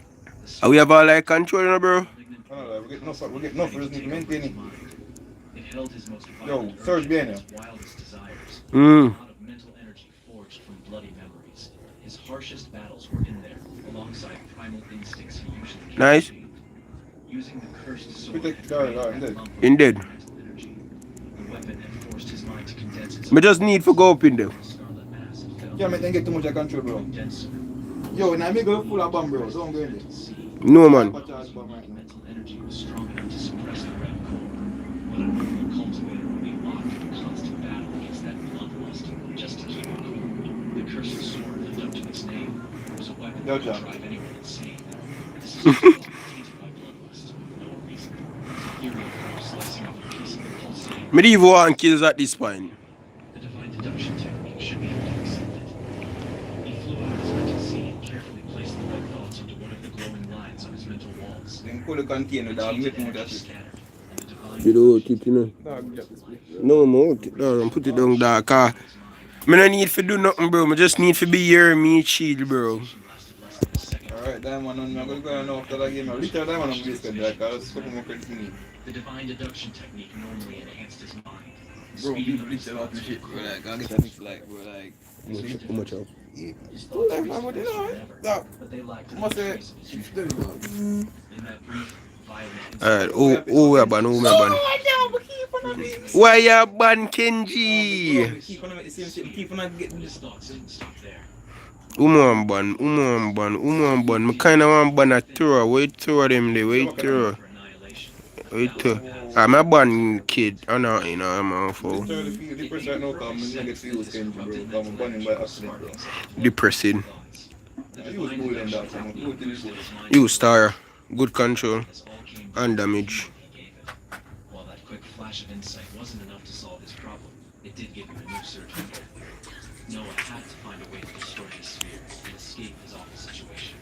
S1: Are we about like control, you know, bro?
S2: We get enough, we just need to maintain it.
S4: It held his most
S2: Yo,
S4: violent
S2: Serge
S4: urges
S2: behind
S4: and
S2: you.
S4: his wildest desires. A
S1: Mm.
S4: lot of mental energy forged from bloody memories. His harshest battles were in there, alongside primal instincts he usually carried.
S1: Nice.
S4: Using the cursed sword.
S2: We take-
S4: that
S2: sorry,
S4: created
S2: I'm
S4: that
S2: dead.
S4: lump of
S1: Indeed.
S4: mental energy. The weapon had forced his mind to condense its
S1: Me just need to go up in there.
S4: scarlet mass and fell
S2: Can't make them get too much of control, bro.
S4: denser.
S2: Yo, now me go full of bomb, bro. Don't go in there.
S1: No, man.
S2: Watch out, bomb right now.
S4: Mental energy was strong enough to suppress the red core. But a normal cultivator would be locked in constant battle against that bloodlust just to keep it cool. The cursed sword lived up to its name. It was a weapon
S2: No
S4: that could
S2: job.
S4: drive anyone insane. This is just tainted by bloodlust. No reason. Ethereal force slicing off a piece of the pulsating.
S1: Medieval one kills at this point.
S4: The divine deduction technique should be able to accept it. out onto one of the glowing lines on his mental walls.
S2: Then pull the container dog, make more that
S4: Energy
S2: shit.
S4: scattered, and the divine
S1: You do it, you know.
S2: Dog, drop this place.
S1: No, more it down and put it down there, car. Me no need to do nothing, bro. Me just need to be here, me chill, bro.
S4: lasted less than a second.
S2: Alright, Diamond, I'm gonna go and after that game. I'll return Diamond on base card, like, I'll just put more credit in it.
S4: The divine deduction technique normally enhanced his mind.
S2: Bro,
S4: Speeding
S2: people
S4: up his
S2: reach a lot of
S4: thoughts
S2: shit,
S4: was
S2: bro,
S4: quick.
S2: like, I'll get that mix, like, bro, like.
S1: How much up?
S4: His thoughts
S2: Like,
S4: raced
S2: man, what you
S4: faster
S2: know,
S4: than ever,
S2: dog.
S4: but they lacked any
S2: Must say,
S4: trace of his
S2: she's
S4: future.
S2: still dog.
S4: In that brief, violent
S1: Alright,
S4: instant,
S1: who we ban? Who me ban? Why you ban Kenji?
S2: Bro, keep on the same shit, keep on getting
S4: his
S2: this.
S4: thoughts didn't stop there.
S1: Who me ban? Who me ban? Who me ban? Me kinda want ban a tour. Wait tour them there. Wait tour.
S4: For annihilation.
S1: Wait tour. I'm a ban kid. I know, you know, I'm a fool.
S2: Literally feel the pressure right now, come, I'm gonna get to use Kenji, bro, come, I'm banning by accident, bro.
S1: Depressing.
S2: I use golden dog, so I'm gonna go to this one.
S1: You star. Good control and damage.
S4: While that quick flash of insight wasn't enough to solve his problem, it did give him a new surge of hope. Noah had to find a way to destroy his sphere and escape his awful situation.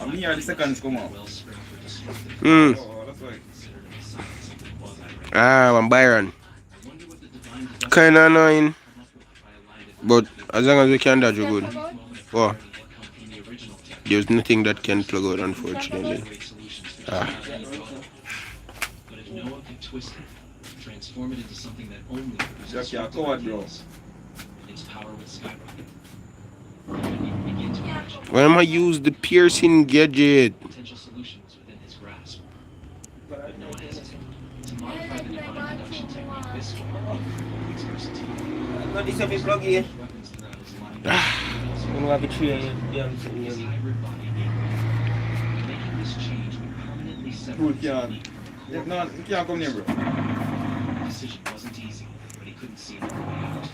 S2: And me are the seconds come out.
S4: Wellspring for destructive
S2: Oh, that's right.
S4: considered him a silence of the quasi-rank.
S1: I'm Byron.
S4: I wonder what the divine deduction
S1: Kinda annoying.
S4: come up with by aligning
S1: But as long as we can dodge, we're good.
S4: this moment of
S1: Wow.
S4: clarity that come from the original technique.
S1: There's nothing that can plug out, unfortunately.
S4: Great solutions to
S1: Ah.
S4: just about any problem. But if Noah could twist it, transform it into something that only produces
S2: Jack, you're
S4: destructive
S2: coward, bro.
S4: ideas, its power would skyrocket. He couldn't even begin to imagine
S1: Why am I use the piercing gadget?
S4: potential solutions within his grasp. But Noah hesitated. To modify the divine deduction technique this way requires versatility.
S3: What is your plug here?
S4: Weapons throughout his life.
S3: You know, have a tree and
S4: His hybrid body making this change would permanently sever
S2: Cool,
S4: his
S2: yeah.
S4: technique from the
S2: Yeah,
S4: core.
S2: no, you can't come near, bro.
S4: The decision wasn't easy, but he couldn't see another way out.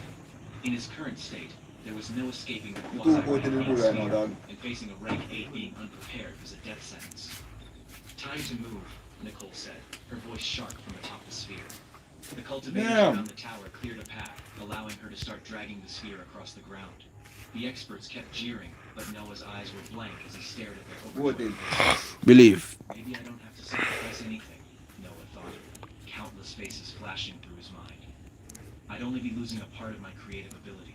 S4: In his current state, there was no escaping the
S2: Go to the
S4: quasi-rank
S2: blue right now, dog.
S4: and facing a rank 8 being unprepared was a death sentence. Time to move, Nicole said, her voice sharp from atop the sphere. The cultivators
S2: Damn.
S4: around the tower cleared a path, allowing her to start dragging the sphere across the ground. The experts kept jeering, but Noah's eyes were blank as he stared at their
S2: What
S4: overflowing
S2: is-
S4: faces.
S1: Believe.
S4: Maybe I don't have to sacrifice anything, Noah thought, countless faces flashing through his mind. I'd only be losing a part of my creative ability.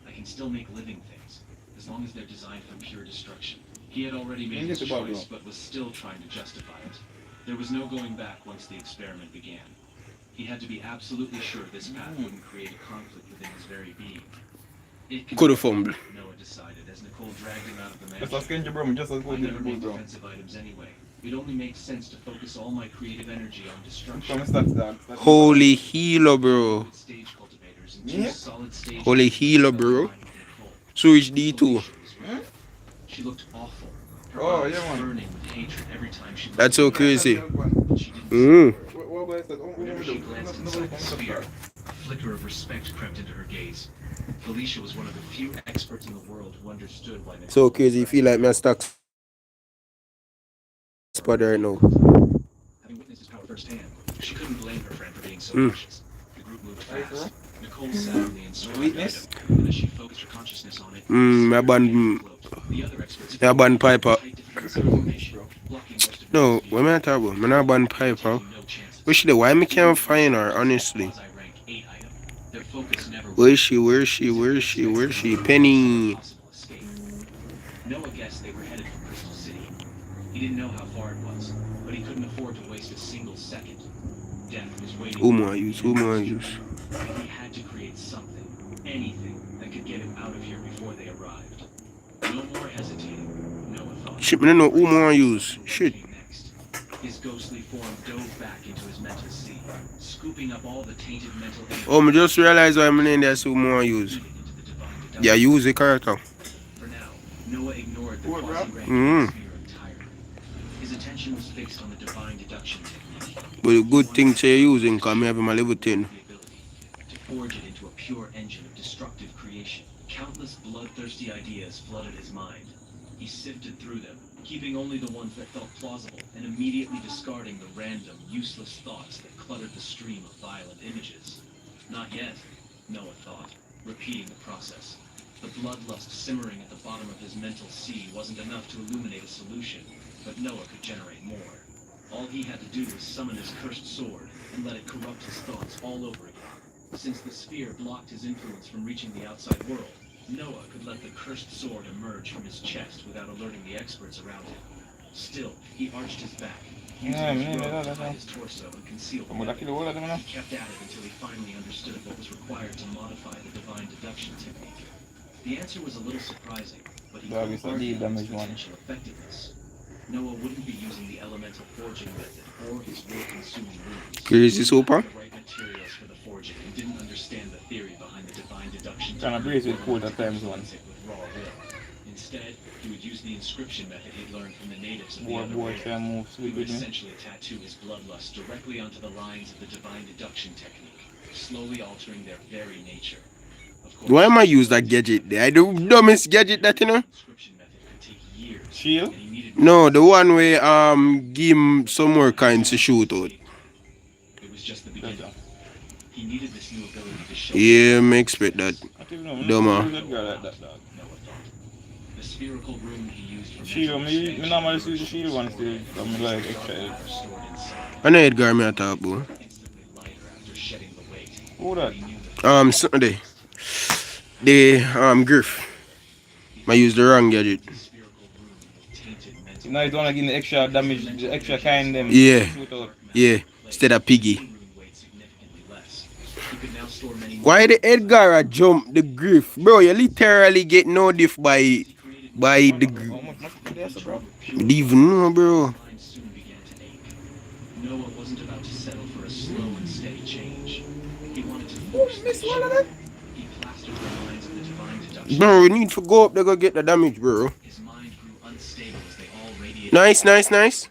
S4: I can still make living things, as long as they're designed for pure destruction. He had already made his
S2: Just about,
S4: choice,
S2: bro.
S4: but was still trying to justify it. There was no going back once the experiment began. He had to be absolutely sure this path wouldn't create a conflict within his very being. It could
S1: Coulda fumbled.
S4: Noah decided as Nicole dragged him out of the
S2: Just
S4: mansion.
S2: ask Kenji, bro, just as go
S4: I
S2: to the
S4: never
S2: blue,
S4: made
S2: bro.
S4: defensive items anyway. It only makes sense to focus all my creative energy on destruction.
S2: Come and start, dog. Start.
S1: Holy healer, bro.
S4: With stage cultivators and two
S2: Yeah.
S4: solid stage
S1: Holy healer, bro.
S4: Nicole.
S1: So it's D2.
S2: Hmm?
S4: She looked awful. Her
S2: Oh,
S4: eyes
S2: yeah, man.
S4: burning with hatred every time she
S1: That's
S4: looked
S1: so
S4: at me,
S1: crazy.
S4: but she didn't
S1: Mm.
S4: Whenever she glanced inside the sphere, a flicker of respect crept into her gaze. Felicia was one of the few experts in the world who understood why Nicole
S1: So crazy. You feel like me a stuck spot right now.
S4: Having witnessed his power firsthand, she couldn't blame her friend for being so
S1: Mm.
S4: cautious. The group moved fast. Nicole sat on the encircling
S2: Weakness?
S4: item, and as she focused her consciousness on it,
S1: My band.
S4: the other experts
S1: Yeah, band Piper.
S4: tight defensive formation, blocking most of
S1: No,
S4: Nicole's
S1: what am I talking about? I'm not band Piper.
S4: taking no chances.
S1: Where she? Why me can't find her? Honestly.
S4: Quasi-rank 8 item. Their focus never
S1: Where is she? Where is she? Where is she? Where is she? Penny.
S4: Possible escape. Noah guessed they were headed for Crystal City. He didn't know how far it was, but he couldn't afford to waste a single second. Death was waiting.
S1: Who more use? Who more use?
S4: And he had to create something, anything, that could get him out of here before they arrived. No more hesitating, Noah thought.
S1: Shit, me don't know who more use. Shit.
S4: Came next. His ghostly form dove back into his mental sea, scooping up all the tainted mental energy
S1: Oh, me just realized why my name there's who more use.
S4: feeding into the divine deduction.
S1: Yeah, use the character.
S4: For now, Noah ignored the
S2: What, bro?
S4: quasi-rank
S1: Mm.
S4: sphere entirely. His attention was fixed on the divine deduction technique.
S1: But the good thing to using, because I have my level 10.
S4: The ability to forge it into a pure engine of destructive creation. Countless bloodthirsty ideas flooded his mind. He sifted through them, keeping only the ones that felt plausible, and immediately discarding the random, useless thoughts that cluttered the stream of violent images. Not yet, Noah thought, repeating the process. The bloodlust simmering at the bottom of his mental sea wasn't enough to illuminate a solution, but Noah could generate more. All he had to do was summon his cursed sword and let it corrupt his thoughts all over again. Since the sphere blocked his influence from reaching the outside world, Noah could let the cursed sword emerge from his chest without alerting the experts around him. Still, he arched his back, using his robe to hide his torso and conceal the weapon. He kept at it until he finally understood what was required to modify the divine deduction technique. The answer was a little surprising, but he couldn't argue its potential effectiveness. Noah wouldn't be using the elemental forging method or his will-consuming runes.
S1: Crazy super.
S4: The right materials for the forging and didn't understand the theory behind the divine deduction
S3: Kind of breeze with code at times one.
S4: with raw will. Instead, he would use the inscription method he'd learned from the natives of the
S3: Boy,
S4: other
S3: boy,
S4: world.
S3: can move
S4: He
S3: sweet
S4: would
S3: with me.
S4: essentially tattoo his bloodlust directly onto the lines of the divine deduction technique, slowly altering their very nature. Of course,
S1: Why am I use that gadget there? I the dumbest gadget that you know?
S4: inscription method could take years,
S3: Shield?
S4: and he needed
S1: No, the one where give him some more kinds to shoot out.
S4: It was just the beginning. He needed this new ability to show
S1: Yeah, me expect that.
S3: I don't know.
S1: Dumber.
S3: Use that girl like that, dog.
S4: Noah thought. The spherical rune he used for
S3: Shield,
S4: mental
S3: me
S4: expansion
S3: normally use the
S4: emerged
S3: shield
S4: from
S3: one
S4: his
S3: still.
S4: forehead,
S3: I'm like
S4: and
S3: extra.
S4: stored inside.
S1: I know Edgar me attack, bro.
S4: Instantly lighter after shedding the weight.
S3: Who that?
S4: He knew that
S1: Sunday. The griff. I use the wrong gadget.
S4: the spherical rune was tainted mentally.
S3: Now you don't want to give the extra damage, the extra kind them.
S1: Yeah.
S3: Shoot out.
S1: Yeah. Instead of piggy.
S4: The rune weighed significantly less. He could now store many more.
S1: Why the Edgar a jump the griff? Bro, you literally get no diff by the griff.
S3: How much is this, bro?
S1: Don't even know, bro.
S4: Mind soon began to ache. Noah wasn't about to settle for a slow and steady change. He wanted to force the change. He plastered the lines of the divine deduction.
S1: Bro, we need to go up there go get the damage, bro.
S4: His mind grew unstable as they all radiated.
S1: Nice.
S4: So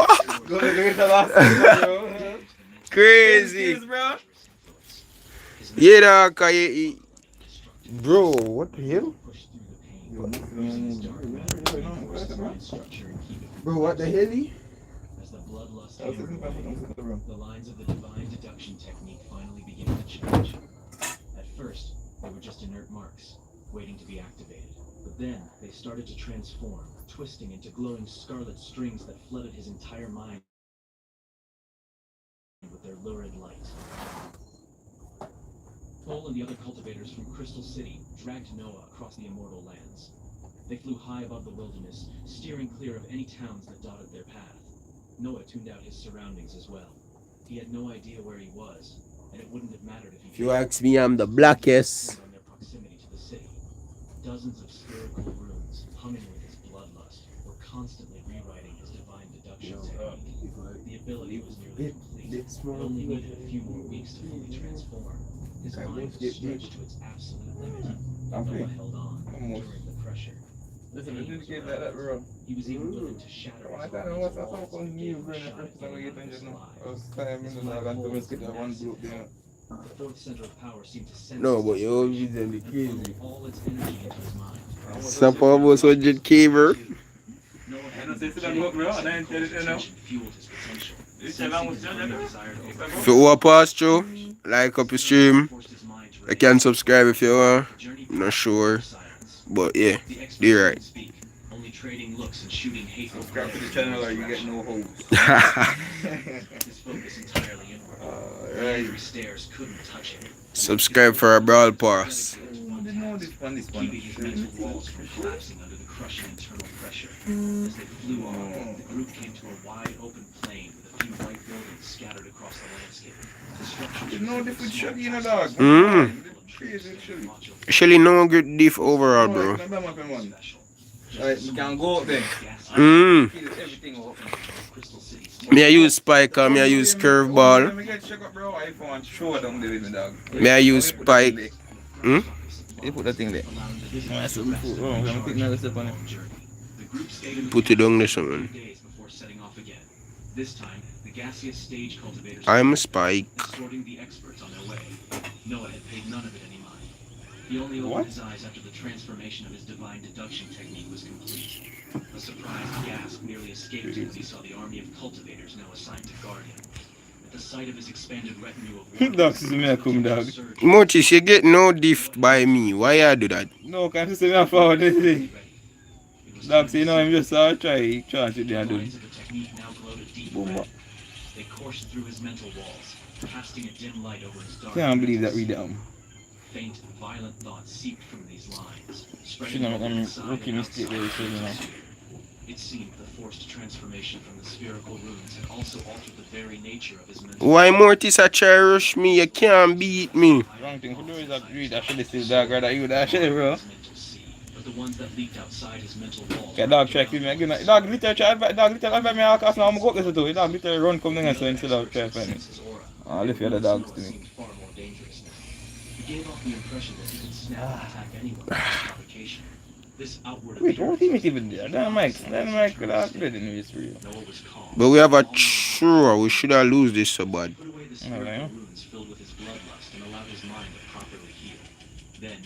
S1: Fuck.
S2: Go get the last one, bro.
S1: Crazy.
S3: bro.
S1: Yeah, dog. Bro, what the hell?
S4: pushed through the pain, using his dark matter to reinforce his mind structure and keep it
S1: Bro, what the hell?
S4: as the bloodlust hammered away. The lines of the divine deduction technique finally began to change. At first, they were just inert marks, waiting to be activated. But then, they started to transform, twisting into glowing scarlet strings that flooded his entire mind with their lurid light. Cole and the other cultivators from Crystal City dragged Noah across the immortal lands. They flew high above the wilderness, steering clear of any towns that dotted their path. Noah tuned out his surroundings as well. He had no idea where he was, and it wouldn't have mattered if he
S1: If you ask me, I'm the blackest.
S4: on their proximity to the city. Dozens of spherical runes, humming with his bloodlust, were constantly rewriting his divine deduction technique. The ability was nearly complete. It only needed a few more weeks to fully transform. His mind was stretched to its absolute limit. Noah held on, enduring the pressure.
S3: Listen, I didn't get that, bro.
S4: He was even willing to shatter
S3: When I
S4: his
S3: thought it
S4: own
S3: was
S4: walls
S3: something
S4: to
S3: new,
S4: give
S3: bro,
S4: him a
S3: the
S4: shot
S3: first
S4: at
S3: time I
S4: getting
S3: get
S4: out of
S3: in
S4: this
S3: there,
S4: lie.
S3: I was time in the lab and get that one group there.
S4: The fourth center of power seemed to sense
S1: No,
S4: his
S1: but you always
S4: desperation
S1: them the
S4: and funnel
S1: crazy.
S4: all its energy into his mind.
S1: Stop almost 100K, bro.
S4: Noah
S3: I
S4: had
S3: don't say
S4: been
S3: to that work, bro. I didn't tell it, you know.
S4: fueled his potential.
S3: You tell them what's
S4: Sensing his
S3: done,
S4: burning desire to overcome
S1: If you want to pass through, like up your stream.
S4: forced his mind to
S1: You can subscribe if you want.
S4: The journey
S1: I'm not sure.
S4: silence.
S1: But yeah,
S4: The experts
S1: you're right.
S4: didn't speak, only trading looks and shooting hateful
S3: Subscribe to the
S4: glares
S3: channel or
S4: in
S3: you get
S4: his
S3: no hoes.
S4: direction. His focus entirely inward. The
S3: Alright.
S4: angry stares couldn't touch him.
S1: Subscribe for a Brawl Pass.
S3: I didn't know this one,
S4: Keeping his mental walls from collapsing under the crushing internal pressure. As they flew on, the group came to a wide open plain with a few white buildings scattered across the landscape. The structures
S3: You know
S4: resembled
S3: this with
S4: small
S3: Shuggy in a
S4: castles.
S3: dog.
S1: Mm.
S3: Crazy Shuggy.
S4: Macho
S1: Actually, no good diff overall, bro.
S4: special.
S3: Alright, we can go out there.
S1: Mm.
S3: Kill everything up.
S4: Crystal City's
S1: Me I use spike or me I use curveball.
S3: Let me get check up, bro. iPhone show them the with me, dog.
S1: Me I use spike. Hmm?
S3: You put that thing there. This is my food. Oh, I'm gonna pick another step on it.
S4: The group stayed in the
S1: Put it down there,
S4: for a
S1: son.
S4: few days before setting off again. This time, the gaseous stage cultivators
S1: I'm a spike.
S4: escorting the experts on their way. Noah had paid none of it any mind. He only
S3: What?
S4: opened his eyes after the transformation of his divine deduction technique was complete. A surprised gasp nearly escaped him as he saw the army of cultivators now assigned to guard him. At the sight of his expanded retinue of
S2: Dogs is me come dog.
S1: Mortis, you get no gift by me. Why you do that?
S2: No, can't you say me forward this thing? Dogs, you know, I'm just try to do
S4: lines of the technique now glowed a deep
S2: Boom.
S4: red. They coursed through his mental walls, casting a dim light over his dark.
S2: Can't believe that we down.
S4: Faint, violent thoughts seeped from these lines,
S2: Shouldn't
S4: spreading
S2: have
S4: over
S2: done
S4: inside
S2: rookie
S4: and
S2: mistake
S4: outside
S2: there,
S4: of
S2: so, you know.
S4: his tissue. It seemed the forced transformation from the spherical runes had also altered the very nature of his mental.
S1: Why Mortis a try rush me? You can't beat me.
S2: Wrong thing to do is that read that shit still dog rather you that shit, bro.
S4: His mental sea, but the ones that leaked outside his mental walls.
S2: Okay, dog try kill me again. Dog literally try dog literally advise me out cause now I'm go up this too. Dog literally run come down so instead of try to find me.
S4: His aura.
S2: I'll lift the other dogs to me.
S4: Seemed far more dangerous now. He gave off the impression that he could snap and attack anyone without provocation. This outward
S2: Wait, what team
S4: appearance
S2: is even there? Dynamite could have played in this for you.
S4: Noah was calm.
S1: But we have a true. We should have lose this so bad.
S4: Put away the
S2: Oh,
S4: spiritual
S2: yeah?
S4: runes filled with his bloodlust and allowed his mind to properly heal. Then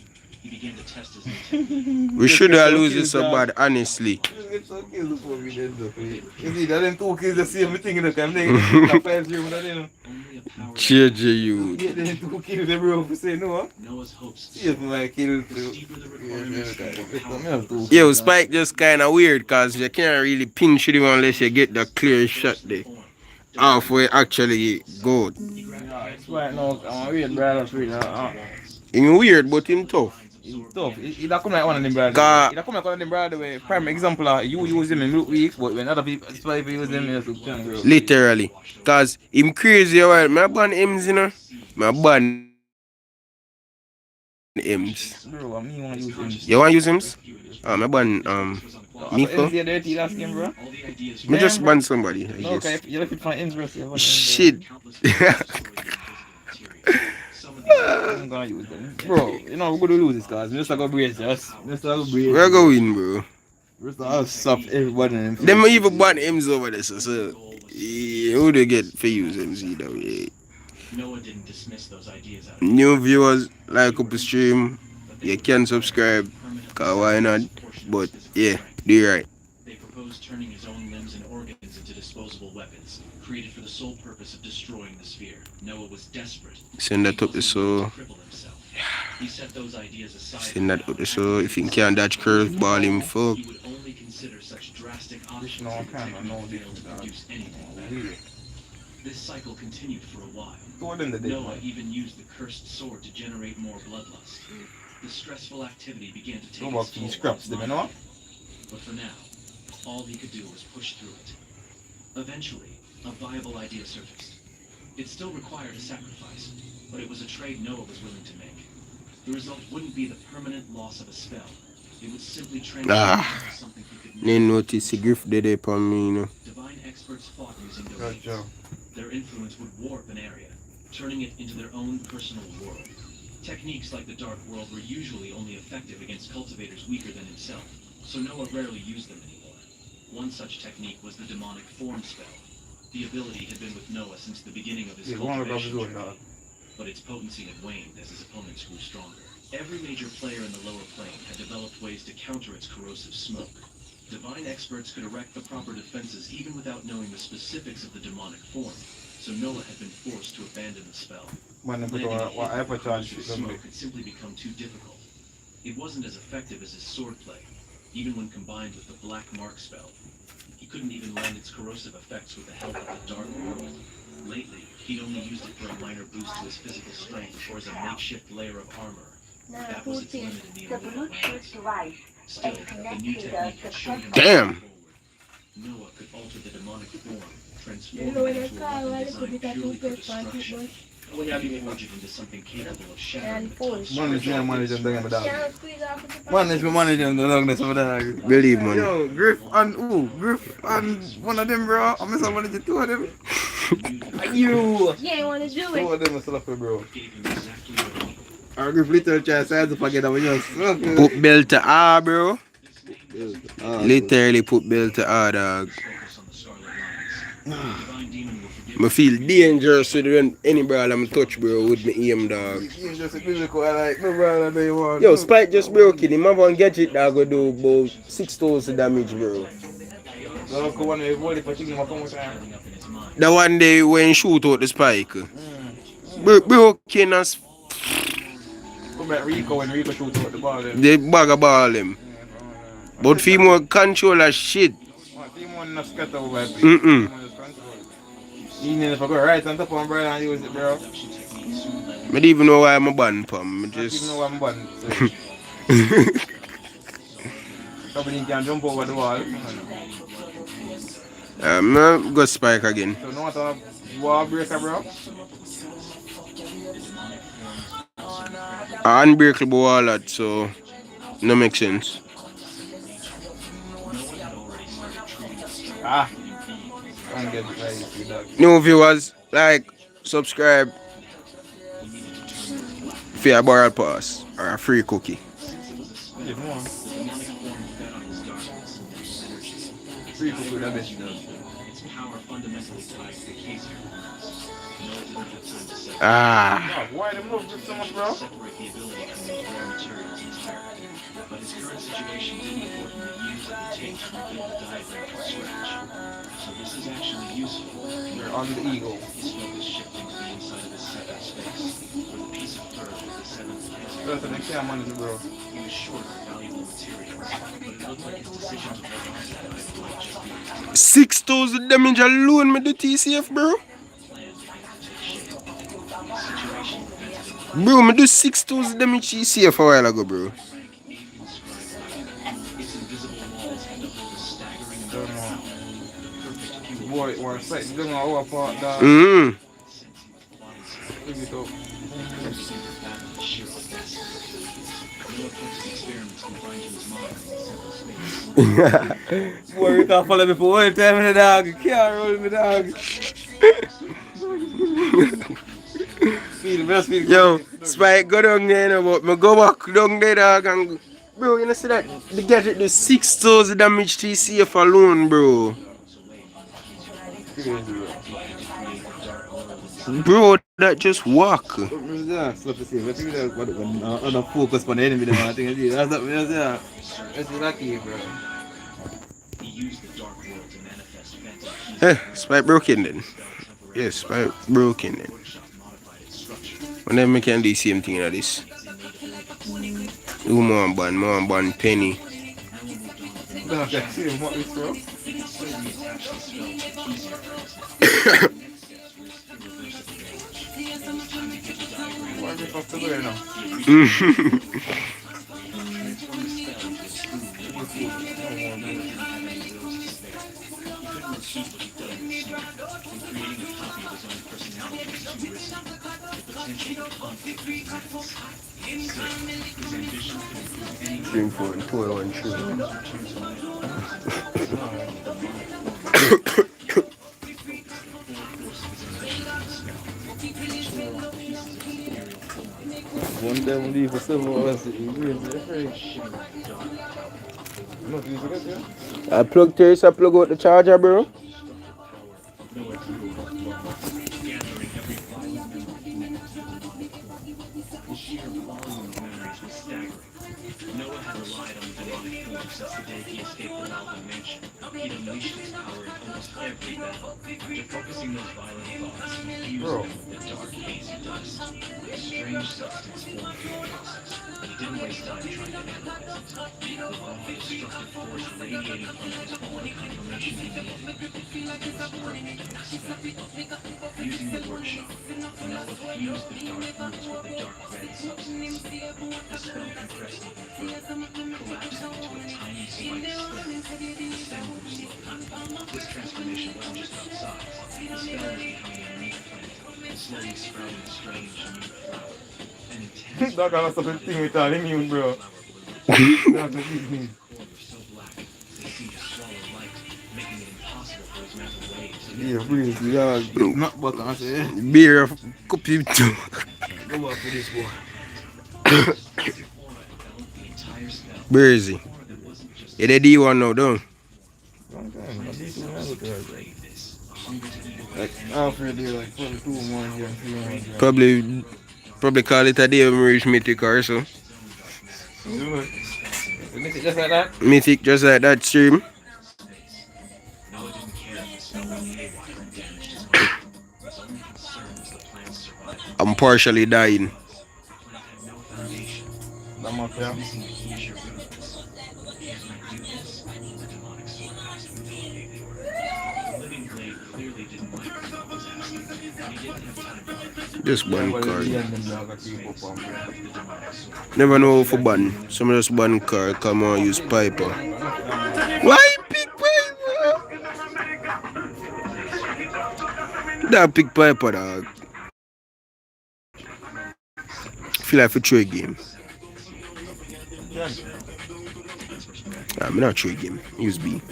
S4: he began to test his new technique.
S1: We should have lose this so bad, honestly.
S2: Get some kills before we did though. You see, that them 2 kills the same thing in the time. They get 5 0 with that, you know.
S4: Only a power
S1: JJU.
S2: Get them 2 kills, bro, for say no.
S4: Noah's hopes.
S2: See if my kill
S4: The
S2: too.
S4: steeper the
S2: Yeah,
S4: requirements, the more powerful.
S1: Yo, Spike just kinda weird cause you can't really pin shit unless you get the clear shot there. Off where actually go.
S2: Yeah, it's right now. I'm a weird brother, that's weird.
S1: Him weird but him tough.
S2: It's tough. It come like one of them brothers.
S1: Ca-
S2: It come like one of them brothers where prime example you use him in look weak, but when other people use them in look strong, bro.
S1: Literally. Cause him crazy while my ban M's, you know. My ban M's.
S2: Bro, I mean, you want to use him.
S1: You want use M's? My ban Miko.
S2: MZ dirty last game, bro.
S4: All the ideas
S1: Me just ban somebody, I
S2: No, okay,
S1: guess.
S2: you left it for interest.
S1: Shit.
S2: I'm gonna use them. Bro, you know, we're gonna lose this, guys. We're just gonna brace us. We're just gonna brace.
S1: We're going, bro.
S2: We're just gonna soft everybody in them.
S1: Them even ban M's over there, so yeah, who they get for use M's either way.
S4: Noah didn't dismiss those ideas out of
S1: New viewers, like up the stream. You can subscribe, cause why not? But yeah, do it right.
S4: They proposed turning his own limbs and organs into disposable weapons, created for the sole purpose of destroying the sphere. Noah was desperate.
S1: Send that up the so.
S4: Cripple himself. He set those ideas aside.
S1: Send that up the so. If you can't dodge curve, ball him fuck.
S4: He would only consider such drastic options
S2: No, I
S4: if the
S2: can't. I know
S4: technique
S2: this
S4: failed to
S2: is
S4: produce anything better. This cycle continued for a while.
S2: Go in the day.
S4: Noah even used the cursed sword to generate more bloodlust. The stressful activity began to take
S2: Go back
S4: its
S2: to
S4: toll
S2: these scraps,
S4: on his
S2: them, you
S4: mind.
S2: know?
S4: But for now, all he could do was push through it. Eventually, a viable idea surfaced. It still required a sacrifice, but it was a trade Noah was willing to make. The result wouldn't be the permanent loss of a spell. It would simply transform into something he could
S1: Then notice the griff dead upon me, you know.
S4: Divine experts fought using their
S2: Good job.
S4: Their influence would warp an area, turning it into their own personal world. Techniques like the Dark World were usually only effective against cultivators weaker than himself, so Noah rarely used them anymore. One such technique was the demonic form spell. The ability had been with Noah since the beginning of his cultivation journey, but its potency had waned as his opponents grew stronger. Every major player in the lower plane had developed ways to counter its corrosive smoke. Divine experts could erect the proper defenses even without knowing the specifics of the demonic form, so Noah had been forced to abandon the spell. Landing a hit with corrosive smoke had simply become too difficult. It wasn't as effective as his swordplay, even when combined with the Black Mark spell. He couldn't even land its corrosive effects with the help of the Dark World. Lately, he'd only used it for a minor boost to his physical strength or as a makeshift layer of armor. That was its limit in the immortal lands. Still, the new technique had shown him
S1: Damn.
S4: forward. Noah could alter the demonic form, transform it into a weapon designed purely for destruction. Forge it into something capable of shattering the tough
S2: Manage
S4: strength
S2: me,
S4: of its
S2: manage them, dog. Manage them, the dog, that's what dog.
S1: Believe man.
S2: Yo, Griff and Griff and one of them, bro. I'm missing one of the 2 of them. You!
S5: Yeah, I want to do
S2: 2
S5: it.
S2: of them are still up, bro.
S4: gave him exactly what he needed.
S2: Our Griff literally tries to forget about just.
S1: Put belt to R, bro.
S4: This name
S1: Literally put belt to R, dog.
S4: focus on the Scarlet Lines. The Divine Demon will forgive
S1: I feel dangerous with when any brawl I'm touch, bro, with me aim, dog.
S2: You just a physical, like, no brother, they want.
S1: Yo, Spike just broke it. Him have one gadget that go do about 6,000 damage, bro.
S2: So, one of the body for chicken, come with time.
S1: the one day when you shoot out the spike. Broken as
S2: Come back Rico when Rico shoot out the ball then.
S1: the bag of ball him. But feel more control as shit.
S2: Team one not scatter over that.
S1: Mm-mm.
S2: You need to go right on top of umbrella and use it, bro.
S1: I don't even know why I'm a ban pam.
S2: I don't even know
S1: Just
S2: what I'm button. Somebody can jump over the wall.
S1: I'm go spike again.
S2: So, know what a wall breaker, bro?
S1: Unbreakable wall that, so no make sense.
S2: Ah. Don't get it right, you dog.
S1: New viewers, like, subscribe for a barrel pass or a free cookie.
S2: Give more. Free for good, I bet you does.
S1: Ah,
S2: Oh, why them love grip so much, bro?
S4: But his current situation didn't afford him the years that it takes to rebuild the diagram from scratch. So this is actually useful.
S2: They're on the ego.
S4: His focus shifting to the inside of his seventh space, where the piece of fur with the seventh layer.
S2: That's the next time on it, bro.
S4: He was short of valuable materials, but it looked like his decision to hold on to that item might just be a
S1: 6,000 damage alone with the TCF, bro.
S4: plan to take shape. The situation prevented him from
S1: Bro, me do 6,000 damage TCF a while ago, bro.
S4: its invisible walls had to hold a staggering amount of power. Perfect fuel.
S2: Boy, we're sight. You don't know how apart that.
S1: Mm.
S2: Leave it up.
S4: Sheer audacity. No effective experiments confined to his mind in simple space.
S2: Boy, you can't follow me for one time in the dog. You can't roll me, dog.
S1: Yo, Spike go down there, you know, but me go back down there, dog, and bro, you know, see that the gadget do 6,000 damage TCF alone, bro. Bro, that just walk.
S2: On a focus on the enemy, I think that's what we are. That's lucky, bro.
S4: He used the dark world to manifest phantom
S1: Hey, Spike broken then. Yes, Spike broken then.
S4: workshop modified its structure.
S1: And then we can do the same thing like this. Do more ban penny.
S2: Don't have to see him, what is, bro? Why are we supposed to do it now?
S1: Drink for and pour one true.
S2: One time we leave for 7 hours, it's
S1: I plug this, I plug out the charger, bro.
S4: The sheer volume of memories was staggering. Noah had relied on the demonic force since the day he escaped the Malvin mansion. He'd unleashed its power in almost every battle. After focusing those violent thoughts, he fused them with the dark, hazy dust. A strange substance formed through the process, but he didn't waste time trying to analyze it. The raw, destructive force radiating from it was all the confirmation he needed. It was perfect in its spell. Using the workshop, Noah fused the dark roots with the dark red substance. The spell compressed even further, collapsing into a tiny spiked stem. The stem grew slowly. This transformation wasn't just about size. The spell was becoming a meat plant, slowly sprouting a strange new flower. An intense
S2: That kind of stuff is thing with all immune, bro. That's the thing.
S4: so black, they seemed to swallow light, making it impossible for his mental waves to
S2: Yeah, breathe, yeah. Not but I say,
S1: Beer of copy too.
S2: go up for this boy.
S4: the entire spell.
S1: Where is he?
S4: It wasn't just
S1: Yeah, they D1 now, don't.
S2: Long time, at least when I look at it.
S4: this, a hunger to eat.
S2: Like, after they like probably 2 more here, 3 more here.
S1: Probably call it a day when we reach Mythic or so.
S2: Do it. Is it just like that?
S1: Mythic just like that stream.
S4: Noah didn't care if the spell went haywire and damaged
S1: I'm partially dying.
S2: That much, yeah.
S1: Just ban card.
S2: Yeah, them dog keep up on me.
S1: Never know for ban. Some just ban card. Come on, use Piper. Why pick Piper? That pick Piper, dog. Feel like a trade game.
S2: Yeah.
S1: I'm not trade game. Use B.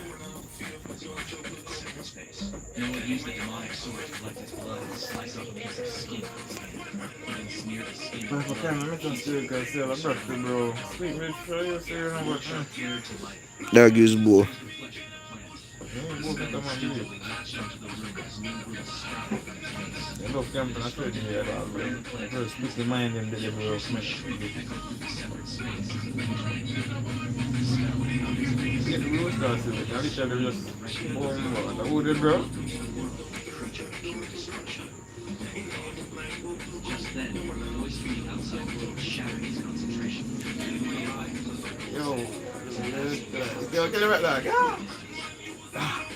S4: Noah used the demonic sword to collect his blood and slice off a piece of skin from his hand. He then smeared the skin
S2: But if I can't, let me just do it, guys. Yeah, I'm birthday, bro. Sweet, man. Show you, see you know what, man.
S4: cured to life.
S1: Dog use bow.
S4: The flesh of the plant.
S2: Yeah, both of them are
S4: Still
S2: good.
S4: latched onto the room as new roots sprouted from his face.
S2: I love them, but I showed you here, dog, bro. First, put the mind in there, bro.
S4: Some shriek echoed through the separate space.
S2: Get the rules started with it. I literally just, boom, what? The wood, bro.
S4: Creature of pure destruction. Just then, the voice from the outside world shattered his concentration.
S2: Yo, yo, get it right there. Ah.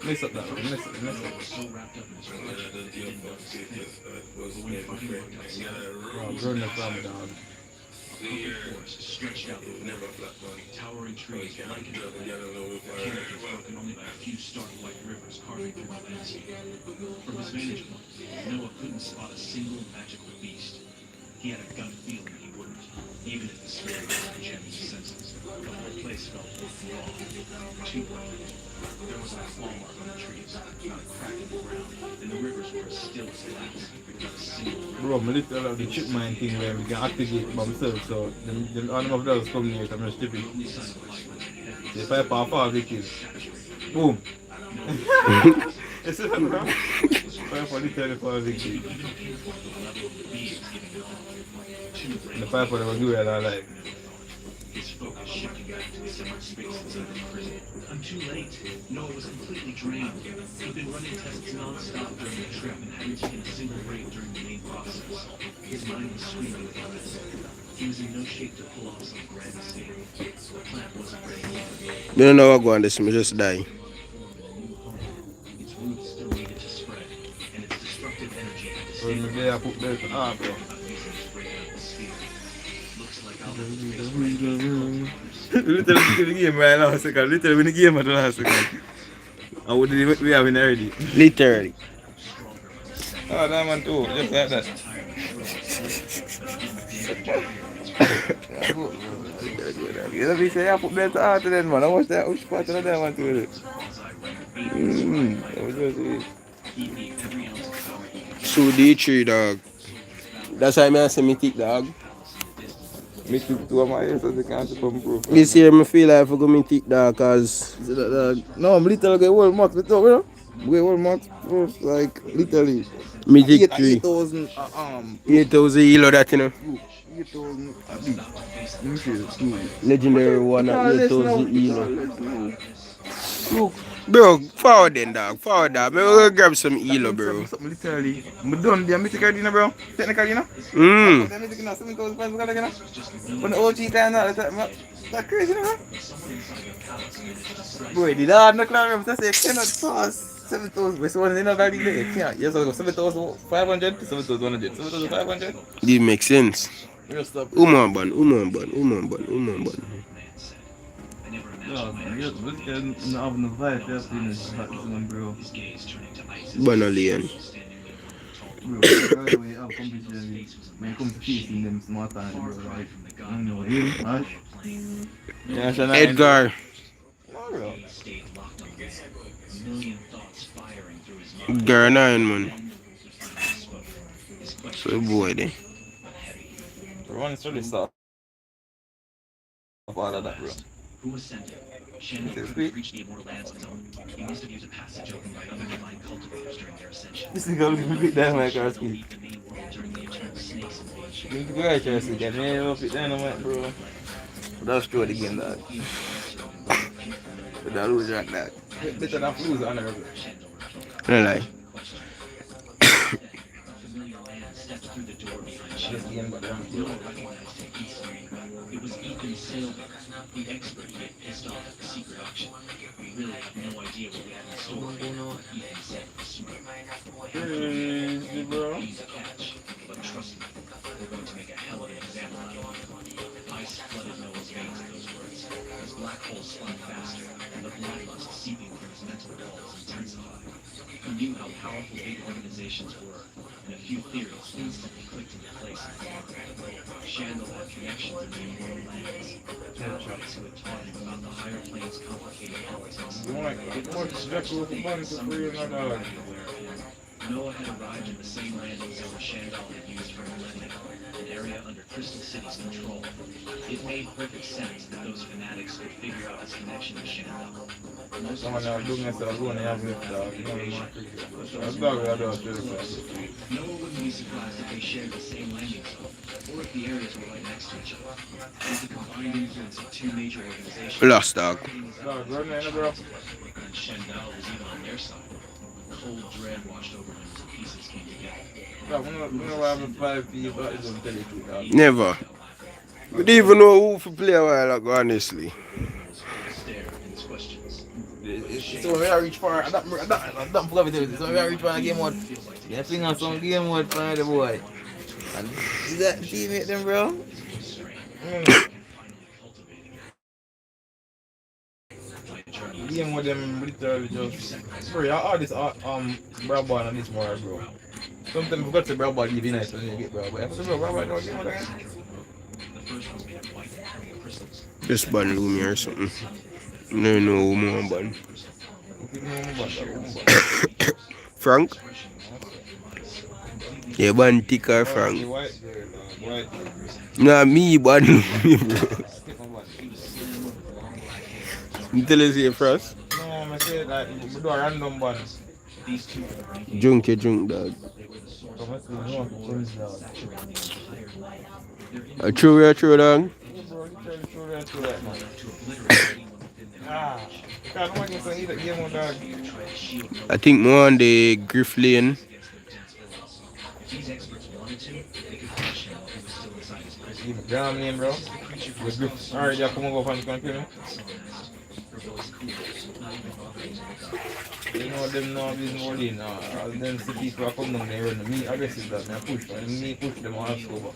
S2: Mess up that, bro. Mess up.
S4: So wrapped up in his religion, he didn't notice a thing. But when he finally looked outside,
S2: Bro, burn the family, dog.
S4: a perfect forest stretched out over towering trees blanketed the land. The canopy was broken only by a few stark white rivers carving through the landscape. From his vantage point, Noah couldn't spot a single magical beast. He had a gut feeling he wouldn't, even if the spirit didn't jam his senses. The whole place felt raw, too perfect. There was a claw mark on the trees, not a crack in the ground, and the rivers were as still as glass, without a single
S2: Bro, I literally have the chip mine thing where we can activate by myself, so the animal of those come near it, I'm just tipping. The pipe off all the kids. Boom. You see that, bro? Pipe on literally for all the kids. The pipe on the do it all like.
S4: his focus shifting back to the separate space inside the prison. I'm too late. Noah was completely drained. He'd been running tests non-stop during the trip and hadn't taken a single break during the main process. His mind was screaming with illness. He was in no shape to pull off some grand escape. The plant wasn't ready yet.
S1: You don't know what going this, me just die.
S4: Its roots still needed to spread, and its destructive energy had to
S2: So maybe I put that ah, bro.
S4: Looks like I'll
S2: Literally the game right last second. Literally win the game at the last second. And what did we have in already?
S1: Literally.
S2: Oh, that one too. Just like that. You know me say I put that out to them, man. I watched that which part of that one too. That was just it.
S1: So D3 dog. That's why I say me thick dog.
S2: Me took two of my ears so they can't come proof.
S1: This year I feel like I forgot me thick dog cause
S2: No, I'm literally get whole month. Get whole month proof like literally.
S1: me thick 3.
S2: 8,000
S1: 8,000 kilo that you know.
S2: 8,000 let me see this.
S1: Legendary one at 8,000 kilo.
S2: Look.
S1: Bro, forward then dog. Forward dog. Me will grab some elo bro.
S2: Something literally. I'm done. The mythic card, bro. Technical, you know.
S1: Mmm.
S2: The mythic, 7,000 pounds, you know. When the OG time, that crazy, you know. Boy, the lad no climb. I say cannot pass 7,000. But so when you know that you can't. Yes, I go 7,500 to 7,100. 7,500.
S1: This makes sense.
S2: Real stuff.
S1: Uman ban.
S2: No, you don't have no vibe. That's bro.
S4: his gaze turning to ice.
S1: Ban alien.
S2: Bro, that's the way I have competition. When it comes to facing them smart time, bro. Like, I don't know him, Ash. Yeah,
S1: Edgar.
S2: Bro.
S4: He stayed locked on this. A million thoughts firing through his mind.
S1: Girl 9 man.
S4: His
S1: So
S4: question
S1: boy then.
S4: but heavy.
S2: Everyone is really soft. Of all of that, bro.
S4: Who was sent him? Shannon
S2: Is it
S4: couldn't
S2: sweet?
S4: reach the immortal lands of his own. He must have used a passage opened by other divine cultivators during their ascension.
S2: This is going to be down like our ski.
S4: Leave the main world during the eternal snakes invasion.
S2: You need to go out here, get me up it dynamite, bro. That's true again, dog. But that lose like that. Better than lose on her.
S1: No lie.
S4: through the door behind
S2: This
S4: Shannon.
S2: game, but
S4: No one recognized him instantly. It was Ethan Sailor, the expert he had pissed off at the secret auction. We really had no idea what we had in store. Ethan said it was smart.
S2: Crazy, bro.
S4: Easy catch, but trust me, we're going to make a hell of an example out of him. Ice flooded Noah's veins at those words. His black hole spun faster, and the bloodlust seeping from his mental walls intensified. He knew how powerful big organizations were, and a few theories instantly clicked into place in his mind. Shandel had connections in the immortal lands, pathways who had taught him about the higher planes' complicated politics. Noah had arrived in the same landing zone Shandel had used for millennia, an area under Crystal City's control. It made perfect sense that those fanatics would figure out his connection to Shandel. Most of his friends were Noah wouldn't be surprised if they shared the same landing zone, or if the areas were right next to each other. With the combined influence of two major organizations,
S1: Lost dog.
S4: and Shandel was even on their side. Cold dread washed over him as the pieces came together.
S1: Never. We didn't even know who to play a while ago, honestly.
S4: Stare in his questions.
S2: So when I reach for I don't love it. So when I reach for a game mode, you fling on some game mode for the boy. And is that teammate them, bro? Game with them literally just bro, all this Brawl and this more, bro. Sometimes we got to Brawl leave in nice when you get Brawl. But Brawl don't get one again.
S1: Just ban Lumi or something. No, no, more ban. Frank? Yeah, ban Tick or Frank. Nah, me ban Lumi, bro. You tell us here first?
S2: No, I say like we do a random ban.
S1: Drunk, dog. A true, dog. I think more on the Griff Lane.
S2: Damn name, bro. Alright, yeah, come over and come kill me. You know them now is more in all them see people come down there and me aggressive that I push and me push them also back.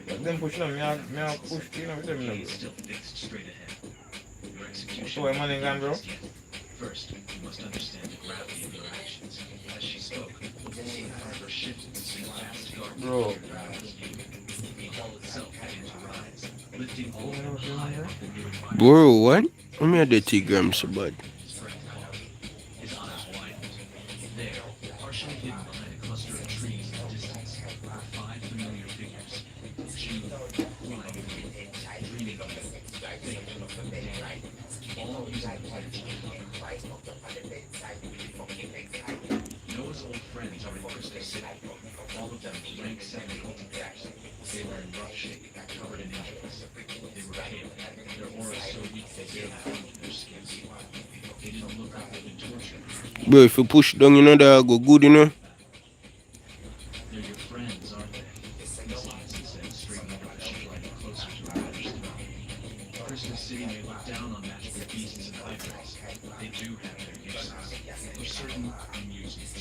S2: But them push them, me I push you know with them now. So I'm running gun, bro.
S4: First, you must understand the gravity of your actions. As she spoke, the wall of the harbor shifted into a vast garden.
S2: Bro.
S4: The hall itself began to rise, lifting all of them higher up the new environment.
S1: Bro, what? I'm here the 2 grams so bad.
S4: His eyes widened. There, partially hidden behind a cluster of trees in the distance, were 5 familiar figures. June, flying, dreaming, all using the plans to Noah's old friends are in Crystal City. All of them rank 7 cultivators. They were in rough shape, covered in injuries. They were pale, their auras so weak they barely formed their skin. They didn't look like they'd been tortured.
S1: Bro, if you push down, you know that go good, you know?
S4: They're your friends, aren't they? Noah said, straightening up the ship riding closer to her understanding. Crystal City may look down on magical beasts and hybrids. They do have their uses. For certain amusements.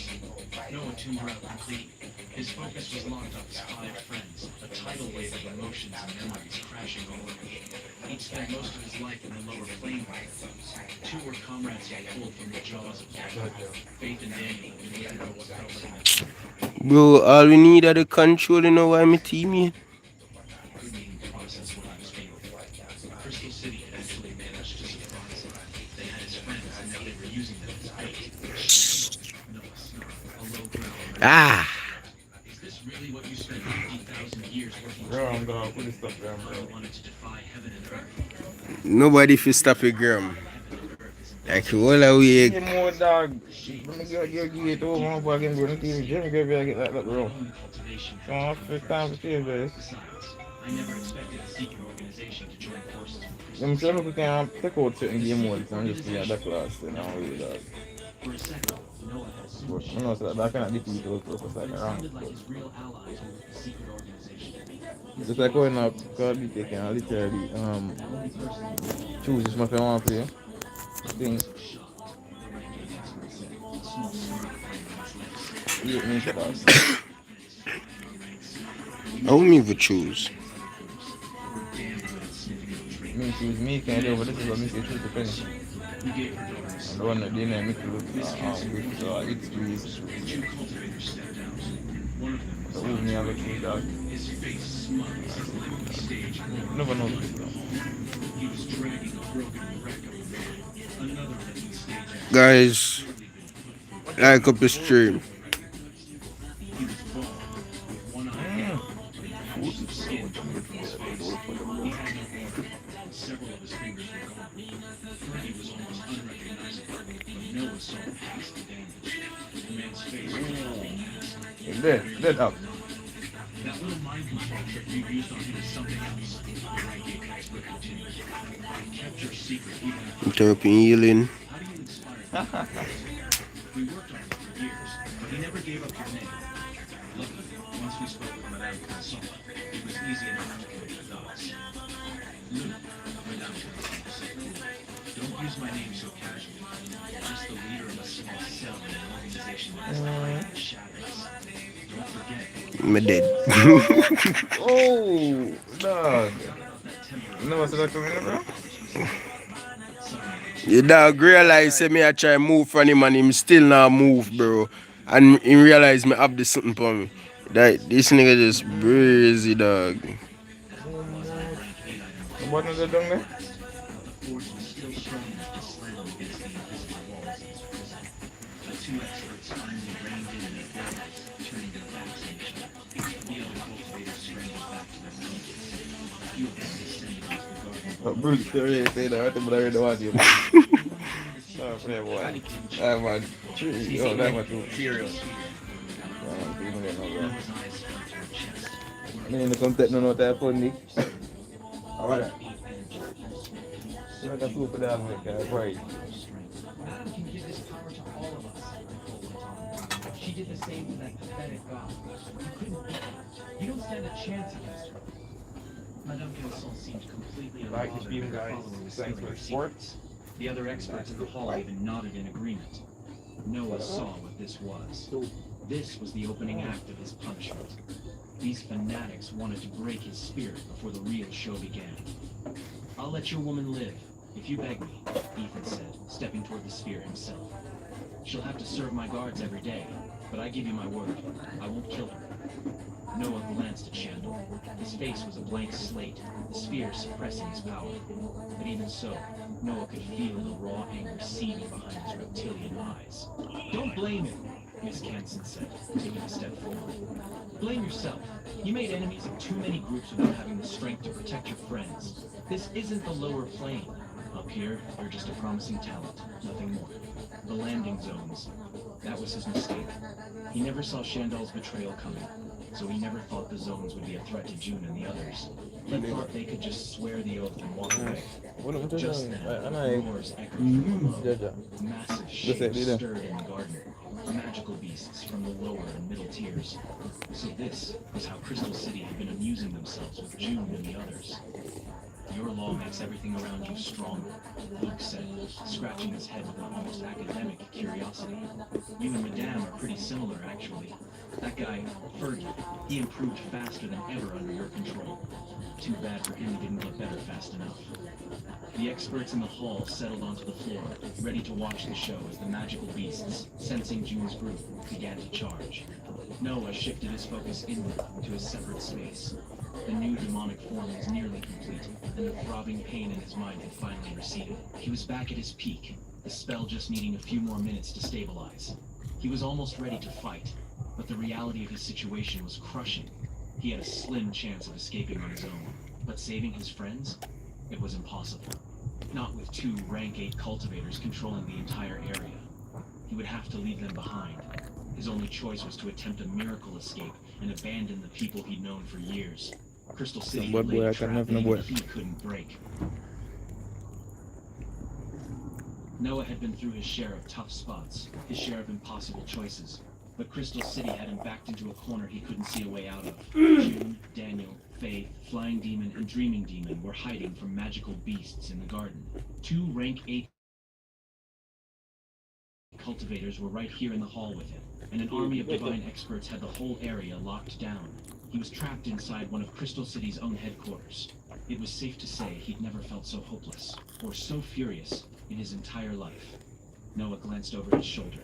S4: Noah tuned her out completely. His focus was locked on his 5 friends, a tidal wave of emotions and memories crashing over him. He'd spent most of his life in the lower plane with them. 2 were comrades he pulled from the jaws of death. Faith and Daniel would never know what felt like that.
S1: Bro, all we need are the control, you know why my teammate?
S4: Couldn't even process what he was feeling. Crystal City had actually managed to surprise him. They had his friends and now they were using them as bait. Noah snarled, a low growl.
S1: Ah!
S4: Is this really what you spent 50,000 years working
S2: Bro, I'm
S4: for?
S2: gonna put this stuff down, bro.
S4: I wanted to defy heaven and earth.
S1: Nobody fi stop a gram. Like, all away.
S2: Get more dog. Let me get it over my fucking go to TV. Jimmy get like that, bro.
S4: Cultivation.
S2: Come on, first time for TV, guys.
S4: I never expected a secret organization to join forces with
S2: I'm sure we can take out certain game modes and just be at the class and all really dog.
S4: For a second, Noah had assumed
S2: But
S4: Shandor
S2: you know, so that kind of
S4: was
S2: defeat was like
S4: but it
S2: around.
S4: sounded like his real allies were with the secret organization. His
S2: Just like
S4: face
S2: going up,
S4: was
S2: God be taking literally
S4: the only person
S2: choose this much I want to play. Thing.
S4: so shocked. The ranking expert said, a small smile playing on his lips.
S2: You me for that.
S1: I won't even choose.
S4: Damn good at sniffing out traitors.
S2: Me choose me, can I do, but this is what me say choose the penny.
S4: You gave her daughter a
S2: And
S4: son.
S2: the one that they name me to look
S4: This
S2: with it's trees.
S4: Two cultivators stepped out. One of them
S2: So
S4: was
S2: who me have a choose dog?
S4: his face smug as he left the stage.
S2: Never know.
S4: He was dragging a broken wreck of a man. Another empty stage actor.
S1: Guys, like up the stream.
S4: He was bald, with one eye down, and patches of skin torn from his face. He had no hair, and several of his fingers were gone. He was almost unrecognizable, but Noah saw past the damage. The man's face was
S2: It's dead up.
S4: that little mind control trick you used on him is something else. The ranking expert continued. I kept your secret even after.
S1: Interrupting healing.
S4: How do you inspire him? We worked on it for years, but he never gave up your name. Luckily, once we spoke with Madame Console, it was easy enough to connect the dots. Luke, Madame Console said, don't use my name so casually. I'm just the leader of a small cell in an organization that is behind the shadows. Don't forget,
S1: I'm dead.
S2: Oh, dog.
S4: that temporary
S2: You never said that to me, bro?
S1: The dog realize say me I try move from him and him still not move, bro. And he realize me have this something for me. That this nigga just crazy, dog.
S2: What is it down there?
S4: the force was still strong enough to slam him against the invisible walls of his prison. The two experts finally reined in their barrels, turning their backs on each other. The other cultivators scrambled back to their blankets. A few of them descended into the garden.
S2: Bruce already said that, but I already watched it. Oh, play boy. That man, tree. Oh, that man too.
S4: Serious.
S2: Noah's
S4: Noah's eyes fell to her chest.
S2: I mean, you come take no type of Nick. Alright. Like a super dog, like a right.
S5: Madam can give this power to all of us, Nicole went on. She did the same to that pathetic god. You couldn't beat her. You don't stand a chance against her.
S4: Madame Console seemed completely
S2: Like
S4: unbothered
S2: his beam
S4: by
S2: guys,
S4: following
S2: thanks
S4: stealing
S2: for
S4: her
S2: the support.
S4: secrets. The other experts in the hall even nodded in agreement. Noah saw what this was. This was the opening act of his punishment. These fanatics wanted to break his spirit before the real show began. I'll let your woman live, if you beg me, Ethan said, stepping toward the sphere himself. She'll have to serve my guards every day, but I give you my word, I won't kill her. Noah glanced at Shandor. His face was a blank slate, the sphere suppressing his power. But even so, Noah could feel the raw anger seething behind his reptilian eyes. Don't blame him, Miss Canson said, taking a step forward. Blame yourself. You made enemies of too many groups without having the strength to protect your friends. This isn't the lower plane. Up here, you're just a promising talent, nothing more. The landing zones. That was his mistake. He never saw Shandal's betrayal coming, so he never thought the zones would be a threat to June and the others. He thought they could just swear the oath and walk away. Just then, roars echoed from below. Massive shapes stirred in the garden. Magical beasts from the lower and middle tiers. So this was how Crystal City had been amusing themselves with June and the others. Your law makes everything around you stronger, Luke said, scratching his head with an almost academic curiosity. You and Madame are pretty similar, actually. That guy, Fergie, he improved faster than ever under your control. Too bad for him he didn't get better fast enough. The experts in the hall settled onto the floor, ready to watch the show as the magical beasts, sensing June's group, began to charge. Noah shifted his focus inward to a separate space. The new demonic form was nearly complete, and the throbbing pain in his mind had finally receded. He was back at his peak, the spell just needing a few more minutes to stabilize. He was almost ready to fight, but the reality of his situation was crushing. He had a slim chance of escaping on his own, but saving his friends? It was impossible. Not with 2 rank 8 cultivators controlling the entire area. He would have to leave them behind. His only choice was to attempt a miracle escape and abandon the people he'd known for years. Crystal City had laid a trap that even he couldn't break. Noah had been through his share of tough spots, his share of impossible choices. But Crystal City had him backed into a corner he couldn't see a way out of. June, Daniel, Faith, Flying Demon, and Dreaming Demon were hiding from magical beasts in the garden. 2 rank 8 cultivators were right here in the hall with him, and an army of divine experts had the whole area locked down. He was trapped inside one of Crystal City's own headquarters. It was safe to say he'd never felt so hopeless, or so furious, in his entire life. Noah glanced over his shoulder.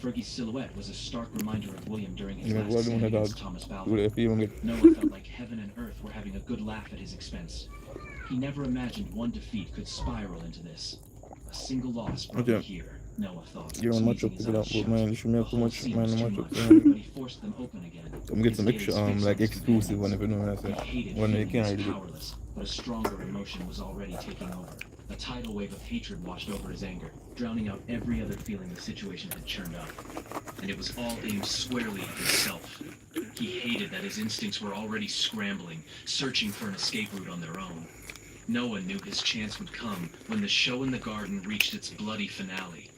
S4: Fergie's silhouette was a stark reminder of William during his last stand against Thomas Balfour. Noah felt like heaven and earth were having a good laugh at his expense. He never imagined one defeat could spiral into this. A single loss brought him here, Noah thought.
S3: You don't much up
S4: squeezing
S3: to
S4: his
S3: that,
S4: eyes
S3: but man, you
S4: shut.
S3: should make
S4: The
S3: too
S4: hole
S3: much,
S4: seemed
S3: man,
S4: too
S3: much up
S4: much,
S3: to
S4: but he forced them open again.
S3: I'm get some
S4: His
S3: extra,
S4: gaze fixed
S3: like
S4: on his
S3: exclusive one
S4: companions.
S3: if you know what I
S4: He
S3: say.
S4: hated
S3: One you
S4: feeling
S3: can't
S4: he
S3: really
S4: was
S3: do.
S4: powerless, but a stronger emotion was already taking over. A tidal wave of hatred washed over his anger, drowning out every other feeling the situation had churned up. And it was all aimed squarely at himself. He hated that his instincts were already scrambling, searching for an escape route on their own. Noah knew his chance would come when the show in the garden reached its bloody finale.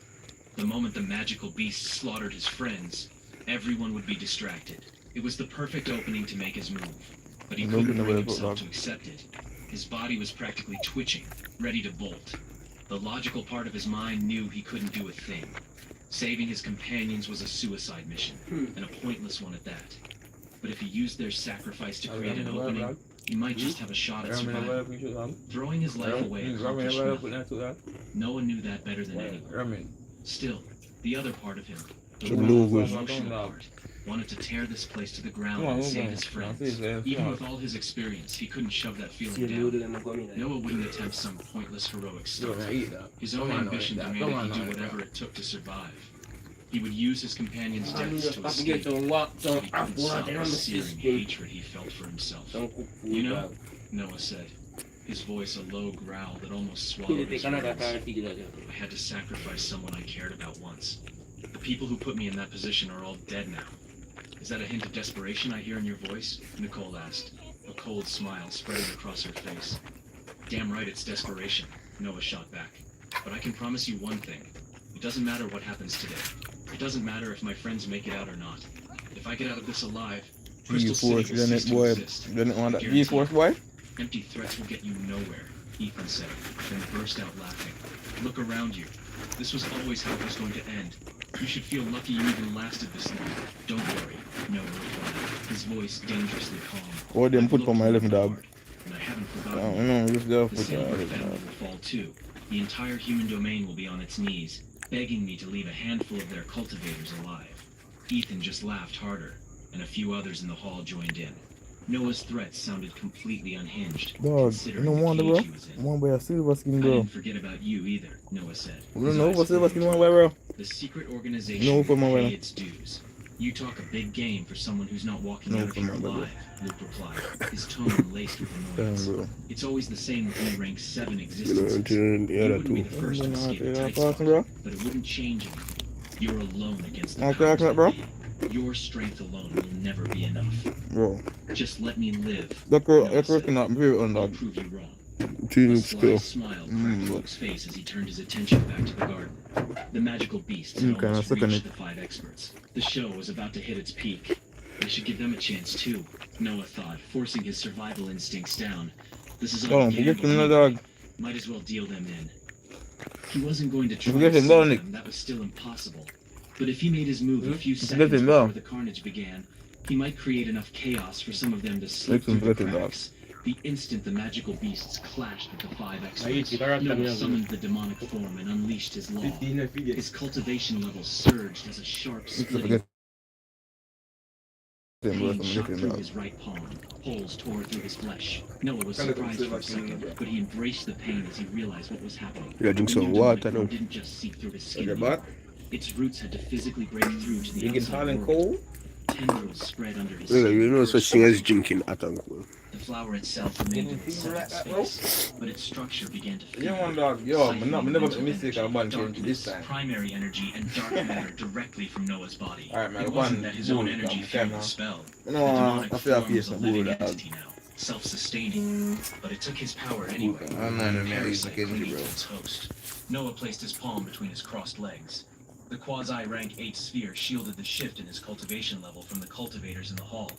S4: The moment the magical beast slaughtered his friends, everyone would be distracted. It was the perfect opening to make his move, but he couldn't bring himself to accept it. His body was practically twitching, ready to bolt. The logical part of his mind knew he couldn't do a thing. Saving his companions was a suicide mission, and a pointless one at that. But if he used their sacrifice to create an opening, he might just have a shot at survival. Throwing his life away accomplished nothing. Noah knew that better than anyone. Still, the other part of him, the emotional part, wanted to tear this place to the ground and save his friends. Even with all his experience, he couldn't shove that feeling down. Noah wouldn't attempt some pointless heroic stunt. His own ambition demanded he do whatever it took to survive. He would use his companions' deaths to escape, but he couldn't stop the searing hatred he felt for himself. You know, Noah said, his voice a low growl that almost swallowed his words. I had to sacrifice someone I cared about once. The people who put me in that position are all dead now. Is that a hint of desperation I hear in your voice? Nicole asked, a cold smile spreading across her face. Damn right it's desperation, Noah shot back. But I can promise you one thing. It doesn't matter what happens today. It doesn't matter if my friends make it out or not. If I get out of this alive, Crystal City will cease to exist.
S3: G-Force boy?
S4: Empty threats will get you nowhere, Ethan said, then burst out laughing. Look around you. This was always how it was going to end. You should feel lucky you even lasted this long. Don't worry, Noah replied, his voice dangerously calm.
S3: Or them put for my living dog.
S4: And I haven't forgotten. The Silver family will fall too. The entire human domain will be on its knees, begging me to leave a handful of their cultivators alive. Ethan just laughed harder, and a few others in the hall joined in. Noah's threats sounded completely unhinged,
S3: Dog,
S4: considering
S3: no wonder,
S4: the
S3: bro.
S4: cage he was in.
S3: One boy a silver skin,
S4: I
S3: bro.
S4: didn't forget about you either, Noah said.
S3: You don't know what silver skin one boy, bro?
S4: The secret organization
S3: No, for my
S4: will
S3: way.
S4: pay its dues. You talk a big game for someone who's not walking
S3: No,
S4: out of
S3: for
S4: here
S3: my way.
S4: alive, Luke replied, his tone laced with annoyance.
S3: Damn, bro.
S4: It's always the same with any rank 7
S1: You know,
S4: existences.
S1: until the
S4: You
S1: other
S4: wouldn't be
S1: two.
S4: the first to escape a tight
S3: Bro.
S4: spot, but it wouldn't change anything. You're alone against the
S3: Okay,
S4: powers that
S3: bro.
S4: be. Your strength alone will never be enough.
S3: Bro.
S4: Just let me live.
S3: That girl,
S4: Noah
S3: that girl
S4: said.
S3: cannot be on
S4: I'll
S3: dog.
S4: prove you wrong.
S1: Two
S4: A
S1: loops
S4: sly
S1: still.
S4: smile cracked Luke's face as he turned his attention back to the garden. The magical beasts had
S3: Okay,
S4: almost
S3: second
S4: reached
S3: it.
S4: the 5 experts. The show was about to hit its peak. They should give them a chance too, Noah thought, forcing his survival instincts down. This is all
S3: Don't
S4: a
S3: forget
S4: gamble
S3: him, no
S4: anyway.
S3: dog.
S4: Might as well deal them in. He wasn't going to try
S3: Forget
S4: to
S3: him,
S4: save
S3: don't
S4: them, that was still impossible. But if he made his move a few
S3: Forget
S4: seconds
S3: him,
S4: before
S3: no.
S4: the carnage began, he might create enough chaos for some of them to slip
S3: Make him
S4: through the
S3: forget him, dog.
S4: cracks. The instant the magical beasts clashed with the 5
S5: Ahí,
S4: experts,
S5: si para
S4: Noah
S5: también.
S4: summoned the demonic form and unleashed his law. His cultivation levels surged as a sharp splitting
S3: Forget him, bro.
S4: pain
S3: Forget
S4: shot
S3: him,
S4: through
S3: dog.
S4: his right palm. Holes tore through his flesh. Noah was
S2: Kinda
S4: surprised
S2: consider
S4: for a
S2: like in
S4: second,
S2: the-
S4: but he embraced the pain as he realized what was happening.
S1: Yeah, drink
S4: The
S1: some
S4: new
S1: water,
S4: demonic form
S1: though.
S4: didn't just seep through his skin.
S2: Your butt?
S4: Its roots had to physically break through to the
S2: You get
S4: outside
S2: hot and
S4: world.
S2: cold?
S4: Tendrils spread under his
S1: Yeah,
S4: skin.
S1: you know such thing as drinking hot and cold.
S4: The flower itself remained in its separate space, but its structure began to fade.
S2: You want dog? Yo,
S4: Siphoning
S2: I never
S4: mental
S2: make a mistake
S4: energy,
S2: of one change this
S4: darkness,
S2: time.
S4: primary energy, and dark matter directly from Noah's body.
S2: Alright, man,
S4: It wasn't
S2: one
S4: that his own
S2: bull,
S4: energy
S2: I'm
S4: feared
S2: now.
S4: the spell.
S3: You
S4: The
S3: know,
S4: demonic
S3: I feel
S4: form was
S3: face
S4: a
S3: a
S4: living
S3: bull, dog.
S4: entity now, self-sustaining, but it took his power anyway.
S2: I'm not a man, he's
S4: Parasite
S2: like
S4: clinging
S2: bro.
S4: to its host. Noah placed his palm between his crossed legs. The quasi-rank 8 sphere shielded the shift in his cultivation level from the cultivators in the hall,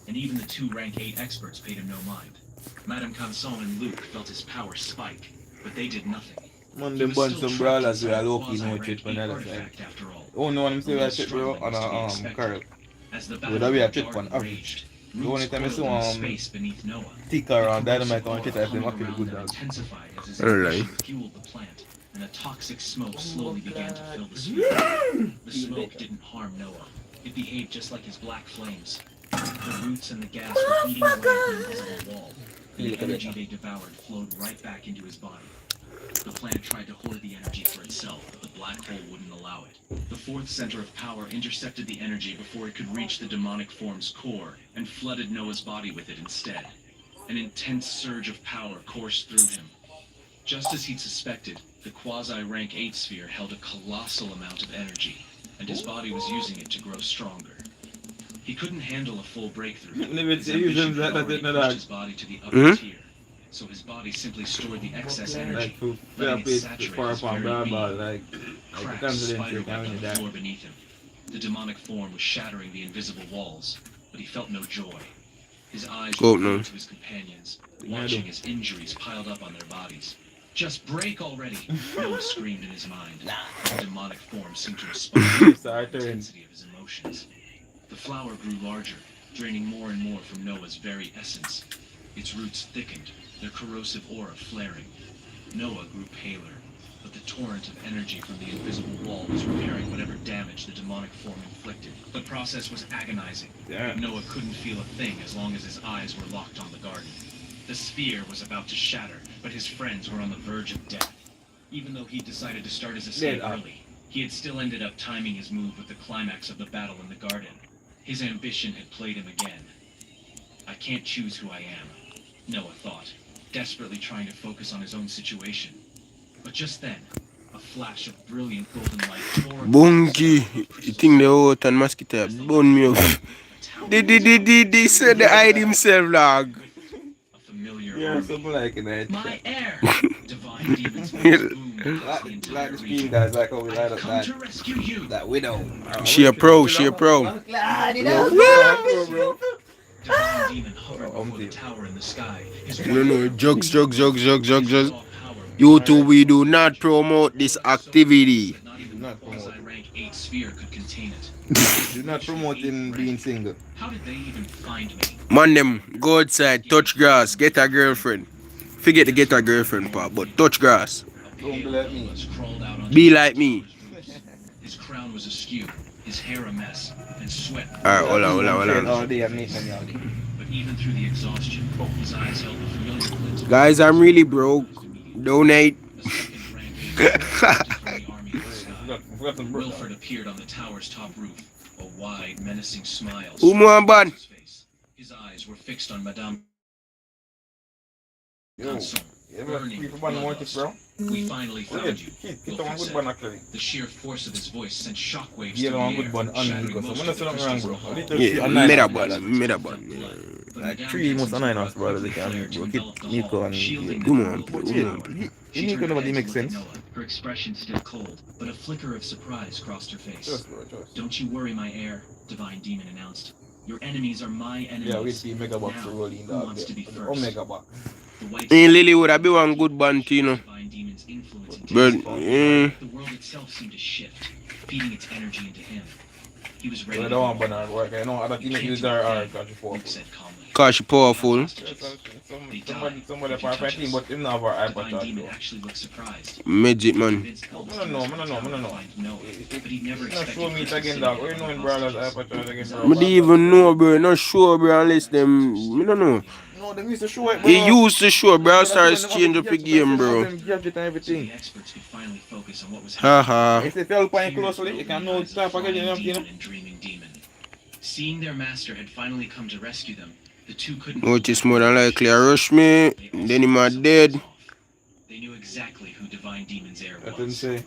S4: and even the 2 rank 8 experts paid him no mind. Madame Canson and Luke felt his power spike, but they did nothing.
S2: Man,
S4: He
S2: them
S4: was
S2: bunch
S4: still
S2: some
S4: trapped
S2: brawlers who
S4: inside
S2: are
S4: the
S2: low-key no
S4: quasi-rank
S2: chip on
S4: 8
S2: the other side.
S4: artifact after all.
S2: Oh no, I'm saying
S4: Only
S2: that shit, bro,
S4: struggling
S2: on
S4: was to be
S2: a
S4: expected.
S2: Carl.
S4: As the
S2: Would
S4: battle
S2: that be a
S4: in the
S2: chip
S4: dark
S2: on average?
S4: raged,
S2: The only
S4: roots
S2: time I
S4: coiled
S2: saw
S4: in the space beneath Noah.
S2: Ticker around
S4: The
S2: dynamite
S4: corrosive
S2: on shit, I
S4: aura
S2: them
S4: humming
S2: actually
S4: around
S2: good
S4: them
S2: dog.
S4: intensified as his
S1: Alright.
S4: ambition fueled the plant, and a toxic smoke slowly began to fill the sphere. The smoke didn't harm Noah. It behaved just like his black flames. The roots and the gas were eating away at the invisible wall, and the energy they devoured flowed right back into his body. The plant tried to hoard the energy for itself, but the black hole wouldn't allow it. The fourth center of power intercepted the energy before it could reach the demonic form's core, and flooded Noah's body with it instead. An intense surge of power coursed through him. Just as he'd suspected, the quasi-rank 8 sphere held a colossal amount of energy, and his body was using it to grow stronger. He couldn't handle a full breakthrough.
S2: Never
S4: His
S2: say you
S4: ambition
S2: them
S4: had
S2: that,
S4: already
S2: that,
S4: pushed
S2: that.
S4: his body to the
S1: Mhm.
S4: upper tier, so his body simply stored the excess
S2: Like,
S4: energy,
S2: to fair
S4: letting it
S2: play
S4: saturate
S2: for
S4: his
S2: upon
S4: very
S2: bad
S4: being.
S2: ball, like
S4: Cracks
S2: confidence you
S4: spiderweb
S2: can
S4: on
S2: when
S4: the
S2: you die.
S4: floor beneath him. The demonic form was shattering the invisible walls, but he felt no joy. His eyes
S1: Go
S4: were
S1: now.
S4: glued to his companions, watching as injuries piled up on their bodies. Just break already! Noah screamed in his mind. The demonic form seemed to respond to the
S2: Sorry, turn.
S4: intensity of his emotions. The flower grew larger, draining more and more from Noah's very essence. Its roots thickened, their corrosive aura flaring. Noah grew paler, but the torrent of energy from the invisible wall was repairing whatever damage the demonic form inflicted. The process was agonizing.
S2: Yeah.
S4: Noah couldn't feel a thing as long as his eyes were locked on the garden. The sphere was about to shatter, but his friends were on the verge of death. Even though he'd decided to start his escape
S2: Dead.
S4: early, he had still ended up timing his move with the climax of the battle in the garden. His ambition had played him again. I can't choose who I am, Noah thought, desperately trying to focus on his own situation. But just then, a flash of brilliant golden light tore
S1: Bunky, you think the out and mosquito burn me up. They said they hide himself, dog.
S4: a familiar
S2: Yeah,
S4: army.
S2: something like in that.
S4: My heir! Divine demons voice boomed across the entire
S2: Like the screen
S4: region.
S2: guys, like how we light
S4: I've
S2: up
S4: come
S2: that
S4: to rescue you!
S2: that widow.
S1: She a pro, she a pro.
S4: Divine demon hovered
S2: Oh,
S4: before the
S2: dear.
S4: tower in the sky. His
S1: No, jugs.
S4: raw power
S1: YouTube, we do not promote this activity.
S4: that not even the
S2: Not promote.
S4: quasi-rank 8 sphere could contain it.
S2: You're not promoting being single.
S4: How did they even find me?
S1: Man, them go outside, touch grass, get a girlfriend. Forget to get a girlfriend part, but touch grass.
S4: A
S2: Don't be
S4: pale
S2: like me.
S4: Nicholas crawled out onto
S1: Be
S4: the
S1: like me.
S4: tower's roof. His crown was askew, his hair a mess, and sweat.
S1: Alright, hold on.
S2: All day and meet me all day.
S4: But even through the exhaustion, his eyes held the familiar glint of
S1: Guys, I'm really broke. Donate.
S4: the second rank emerged from the army in the sky.
S2: Forgot some bro.
S4: Wilford appeared on the tower's top roof, a wide, menacing smile.
S1: Who more bad?
S4: his face. His eyes were fixed on Madame
S2: Yo,
S4: Canson,
S2: yeah,
S4: burning
S2: people
S4: with
S2: want to want it,
S4: bloodlust.
S2: bro.
S4: We finally found you,
S2: Get
S4: Wilford
S2: on good
S4: said.
S2: one actually.
S4: The sheer force of his voice sent shockwaves
S2: Get
S4: through
S2: on
S4: the
S2: good
S4: air,
S2: one,
S4: shattering
S2: because
S4: most
S2: I'm
S4: of the
S2: not
S4: crystals
S2: wrong,
S4: in the
S2: bro.
S4: hall.
S1: Yeah, meda bad.
S2: Like 3 months and 9 hours, brother. They can bro. Keep Nico and
S1: Come on,
S2: But
S1: come
S2: yeah,
S1: on.
S2: Nico nobody makes sense.
S4: Her expression still cold, but a flicker of surprise crossed her face.
S2: Trust, bro, trust.
S4: Don't you worry, my heir, Divine Demon announced. Your enemies are my enemies.
S2: Yeah, we see Mega Box
S4: Now,
S2: rolling
S4: who
S2: dog.
S4: wants to be
S2: The
S4: first?
S2: Omega Box.
S4: The white
S1: In Lilywood, I be one good band, you know.
S4: Divine Demon's influence
S1: But,
S4: intensified. The world itself seemed to shift, feeding its energy into him. He was ready.
S2: So I
S4: to
S2: don't want
S4: go.
S2: banana work. I know other
S4: You
S2: things
S4: can't
S2: use
S4: do
S2: our
S4: anything,
S2: country for.
S4: Luke said calmly.
S1: cause she powerful.
S2: Somebody apart from team, but him not have our
S4: Divine
S2: iPad
S4: Demon
S2: though.
S4: actually looked surprised.
S1: Magic, man.
S4: Convinced Elvis
S2: I don't know,
S4: was
S2: I don't know, I don't know.
S4: find Noah, but he never
S2: Not
S4: expected
S2: show me it
S4: her to
S2: again,
S4: say
S2: dog.
S4: that
S2: We know in
S4: about
S2: Brawlers
S4: hostages.
S2: iPad charge again,
S4: His
S2: bro.
S1: I don't even know, bro. Not sure, bro, unless them. I don't know.
S2: No, them used to show it, bro.
S1: He used to show, bro.
S2: That's
S1: Stars
S2: when them
S1: change
S2: have
S1: up the
S2: gadget
S1: game,
S2: and
S1: bro.
S2: them gadget and
S4: So
S2: everything.
S4: the experts could finally focus on what was
S1: Haha.
S2: If they help point closely, you can know type of gadget and everything.
S4: and dreaming demon. Seeing their master had finally come to rescue them, the two couldn't.
S1: Notice more than likely I rush me. Then him a dead.
S4: They knew exactly who Divine Demon's heir
S2: I didn't
S4: was.
S2: say.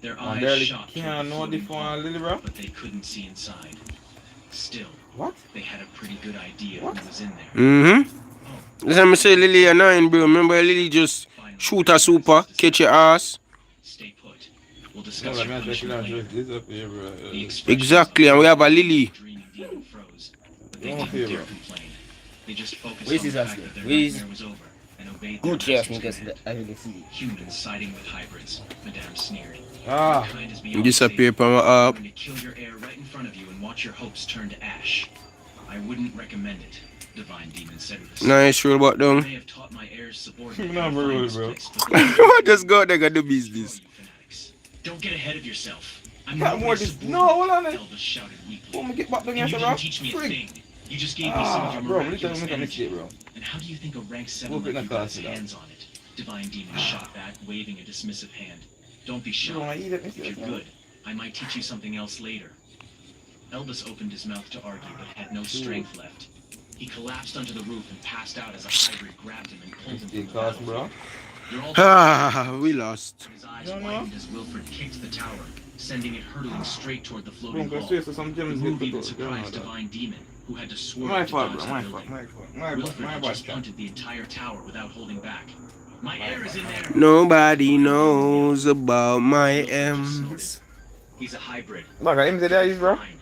S4: Their
S2: Man,
S4: eyes
S2: barely
S4: shot toward
S2: can't
S4: the
S2: know the
S4: floating
S2: phone,
S4: hall,
S2: Lily, bro.
S4: but they couldn't see inside. Still,
S2: What?
S4: they had a pretty good idea
S2: What?
S4: who was in there.
S1: Mm-hmm.
S3: Let me say Lily annoying, bro. Remember Lily just shoot a super, catch your ass.
S4: Stay put. We'll
S2: No,
S4: discuss
S2: like,
S4: your
S2: man,
S4: punishment later.
S2: this up here, bro.
S4: The expressions
S3: Exactly,
S4: on
S3: and we have a
S4: the
S3: Lily.
S4: dreaming demon froze, but they
S2: No
S4: didn't
S2: favor.
S4: dare complain. They just focused
S6: Where's
S4: on
S6: his
S4: the fact
S6: husband?
S4: that their
S6: Where's-
S4: nightmare was over and obeyed
S6: Good
S4: their
S6: chef,
S4: master's
S6: because
S4: command.
S6: I really see.
S4: Humans siding with hybrids, Madame sneered.
S2: Ah,
S4: Kind is beyond
S3: Disappear
S4: safe.
S3: from my
S4: I'm
S3: up.
S4: going to kill your heir right in front of you and watch your hopes turn to ash. I wouldn't recommend it, Divine Demon said with a sigh.
S3: Nice roll back
S4: I
S3: down.
S4: may have taught my heirs subordinate
S2: No,
S4: how to
S2: bro,
S4: find this
S2: bro.
S4: place, but the
S3: I just go there and do business.
S4: you fanatics. Don't get ahead of yourself. I'm
S2: Got
S4: not
S2: more
S4: your
S2: this.
S4: subordinate,
S2: No, hold on.
S4: Elvis shouted weakly.
S2: Let me get back down
S4: And
S2: here,
S4: you
S2: bro.
S4: didn't teach me a
S2: Free.
S4: thing. You just gave me some of
S2: Ah,
S4: your
S2: bro,
S4: miraculous
S2: literally make a
S4: energy.
S2: mistake, bro.
S4: And how do you think a rank 7
S2: Look
S4: like
S2: at
S4: you
S2: that
S4: got his
S2: class,
S4: hands on it? Divine Demon shot back, waving a dismissive hand. Don't be
S2: You don't
S4: shy.
S2: want to eat it?
S4: If you're good, I might teach you something else later. Elvis opened his mouth to argue, but had no strength left. He collapsed onto the roof and passed out as a hybrid grabbed him and pulled him from
S2: Mistake,
S4: the
S2: class, bro.
S4: battlefield. You're all
S3: Ah, we lost.
S4: his eyes
S2: No, no.
S4: widened as Wilfred kicked the tower, sending it hurtling straight toward the
S2: Bro,
S4: floating
S2: go
S4: hall.
S2: straight to some
S4: The
S2: gems.
S4: move
S2: Get
S4: even
S2: the
S4: surprised Divine Demon, who had to swerve
S2: My
S4: to
S2: fault,
S4: dodge
S2: bro.
S4: the
S2: My
S4: building.
S2: fault. My
S4: Wilfred had just
S2: bad.
S4: punted the entire tower without holding back. My heir is in there.
S3: Nobody knows about my M's.
S4: He's a hybrid.
S2: Look, I aimed at bro.
S4: Fine.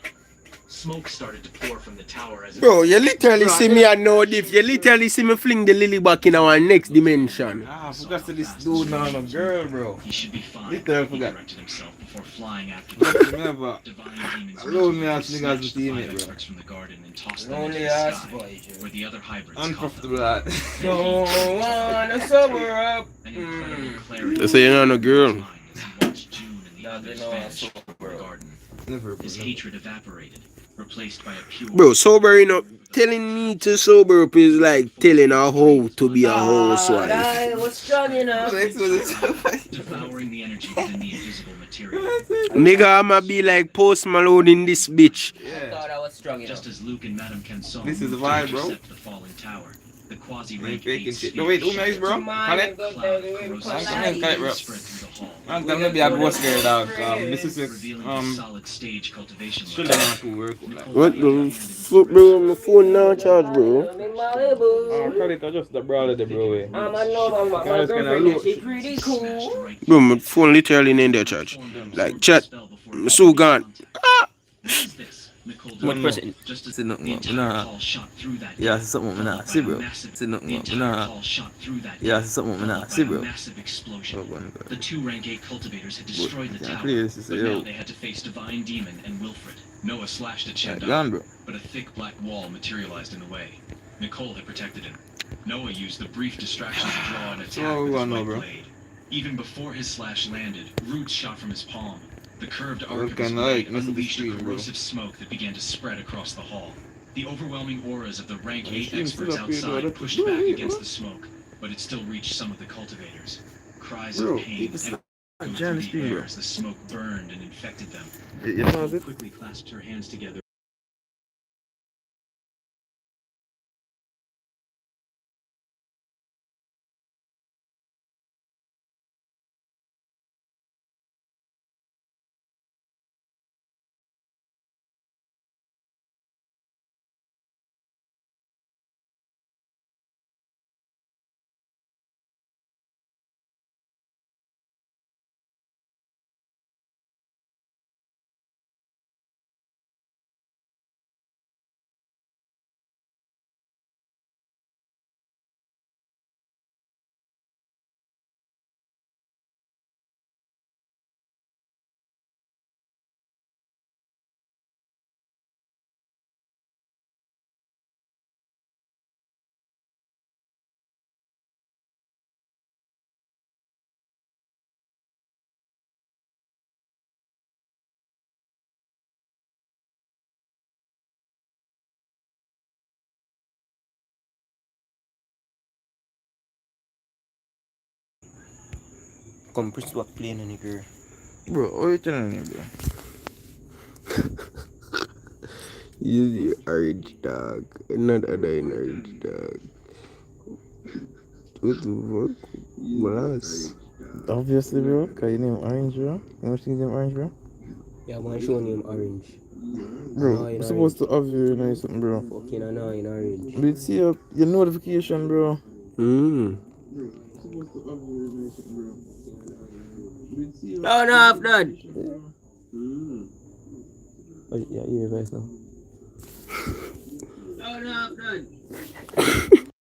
S4: Smoke started to pour from the tower as
S3: Bro, you literally see me and know this. You literally see me fling the Lily back in our next dimension.
S2: Ah, I forgot to this dude now, no girl, bro.
S4: he should be fine.
S2: Literally
S4: He
S2: forgot.
S4: corrected himself before flying after
S2: Remember,
S4: Divine Demons
S2: Alone me ask
S4: snatched
S2: niggas
S4: the
S2: to team
S4: five
S2: it, bro.
S4: experts from the garden and tossed them into
S6: Lonely
S4: the
S6: ass
S4: sky,
S6: boy, Joe.
S4: where the other hybrids caught them.
S2: unprofitable lad.
S6: Don't wanna sober up.
S4: An incredible clarity
S3: They say you're not a girl.
S4: in his mind as he watched June and the
S6: Nah,
S4: others
S6: they know I'm
S4: vanish
S6: sober,
S4: from the
S6: bro.
S4: garden.
S2: Never,
S4: His hatred evaporated, replaced by a pure...
S3: Bro, sobering up, telling me to sober up is like telling a hoe to be a housewife.
S6: I was strong enough.
S4: devouring the energy within the invisible material.
S3: Nigga, I'ma be like Post Malone in this bitch.
S6: I
S2: Yeah.
S6: thought I was strong enough.
S4: Just as Luke and Madame Canson
S2: This is the
S4: moved to
S2: vibe, bro.
S4: intercept the falling tower, the quasi-rank
S2: Ain't faking
S4: 8
S2: shit. No, wait, who nice, bro? Connect.
S4: cloud of corrosive
S2: Connect, connect, bro.
S4: spread through the hall,
S2: I'm gonna be a ghost girl, dog. This is
S4: revealing a solid stage cultivation
S2: should
S4: lab.
S2: have to work.
S3: What the fuck, bro? My phone now charge, bro.
S2: Oh, credit or just the brother, the bro.
S6: I'm a no, my
S2: Guys, can I
S6: girlfriend,
S2: look?
S6: she's pretty cool.
S4: Smashed right
S3: Bro, my phone literally in there charge. Like, chat, I'm so gone.
S4: What is this? Nicole
S7: What
S4: demanded.
S7: person?
S4: Just as
S7: Say
S4: the
S7: nothing,
S4: entire
S7: nah.
S4: hall shot through that
S7: Yeah,
S4: gap,
S7: say something,
S4: followed
S7: nah.
S4: by
S7: See,
S4: a
S7: bro.
S4: massive-
S7: Say nothing,
S4: the entire
S7: nah.
S4: hall shot through that
S7: Yeah,
S4: gap,
S7: say something,
S4: followed
S7: nah.
S4: by
S7: See,
S4: a
S7: bro.
S4: massive explosion.
S7: Oh, go on, go on.
S4: The two rank 8 cultivators had destroyed the
S7: Yeah,
S4: tower,
S7: clear, this is
S4: but
S7: yo.
S4: now they had to face Divine Demon and Wilfred. Noah slashed at
S7: Yeah,
S4: Chet,
S7: gone, bro.
S4: but a thick black wall materialized in the way. Nicole had protected him. Noah used the brief distraction to draw an attack
S2: Oh,
S4: with his
S2: I know,
S4: white
S2: bro.
S4: blade. Even before his slash landed, roots shot from his palm. The curved arc
S2: Well,
S4: of his
S2: kinda like
S4: blade
S2: mess with the
S4: unleashed a
S2: screen, bro.
S4: corrosive smoke that began to spread across the hall. The overwhelming auras of the rank 8
S2: stream's still
S4: experts
S2: up here, bro.
S4: outside
S2: That's
S4: pushed
S2: the
S4: back
S2: story,
S4: against
S2: bro.
S4: the smoke, but it still reached some of the cultivators. Cries
S2: Bro,
S4: of pain
S2: people still
S4: echoed
S2: join
S4: through
S2: the
S4: the
S2: stream,
S4: air
S2: bro.
S4: as the smoke burned and infected them.
S2: You know
S4: Nicole
S2: it?
S4: quickly clasped her hands together.
S6: Come, press back playing on the girl.
S2: Bro, what you telling me, bro?
S3: Use the orange dog, not other orange dog. What the fuck? Blast.
S2: Obviously, bro. Cause your name Orange, bro. You want to see them Orange, bro?
S6: Yeah, I'm gonna show him orange.
S3: Bro, I'm supposed to have you know something, bro.
S6: Fucking annoying already.
S3: Did see your notification, bro?
S1: Mm.
S6: Turn off, Dad.
S3: Oh, yeah, your voice now.
S6: Turn off, Dad.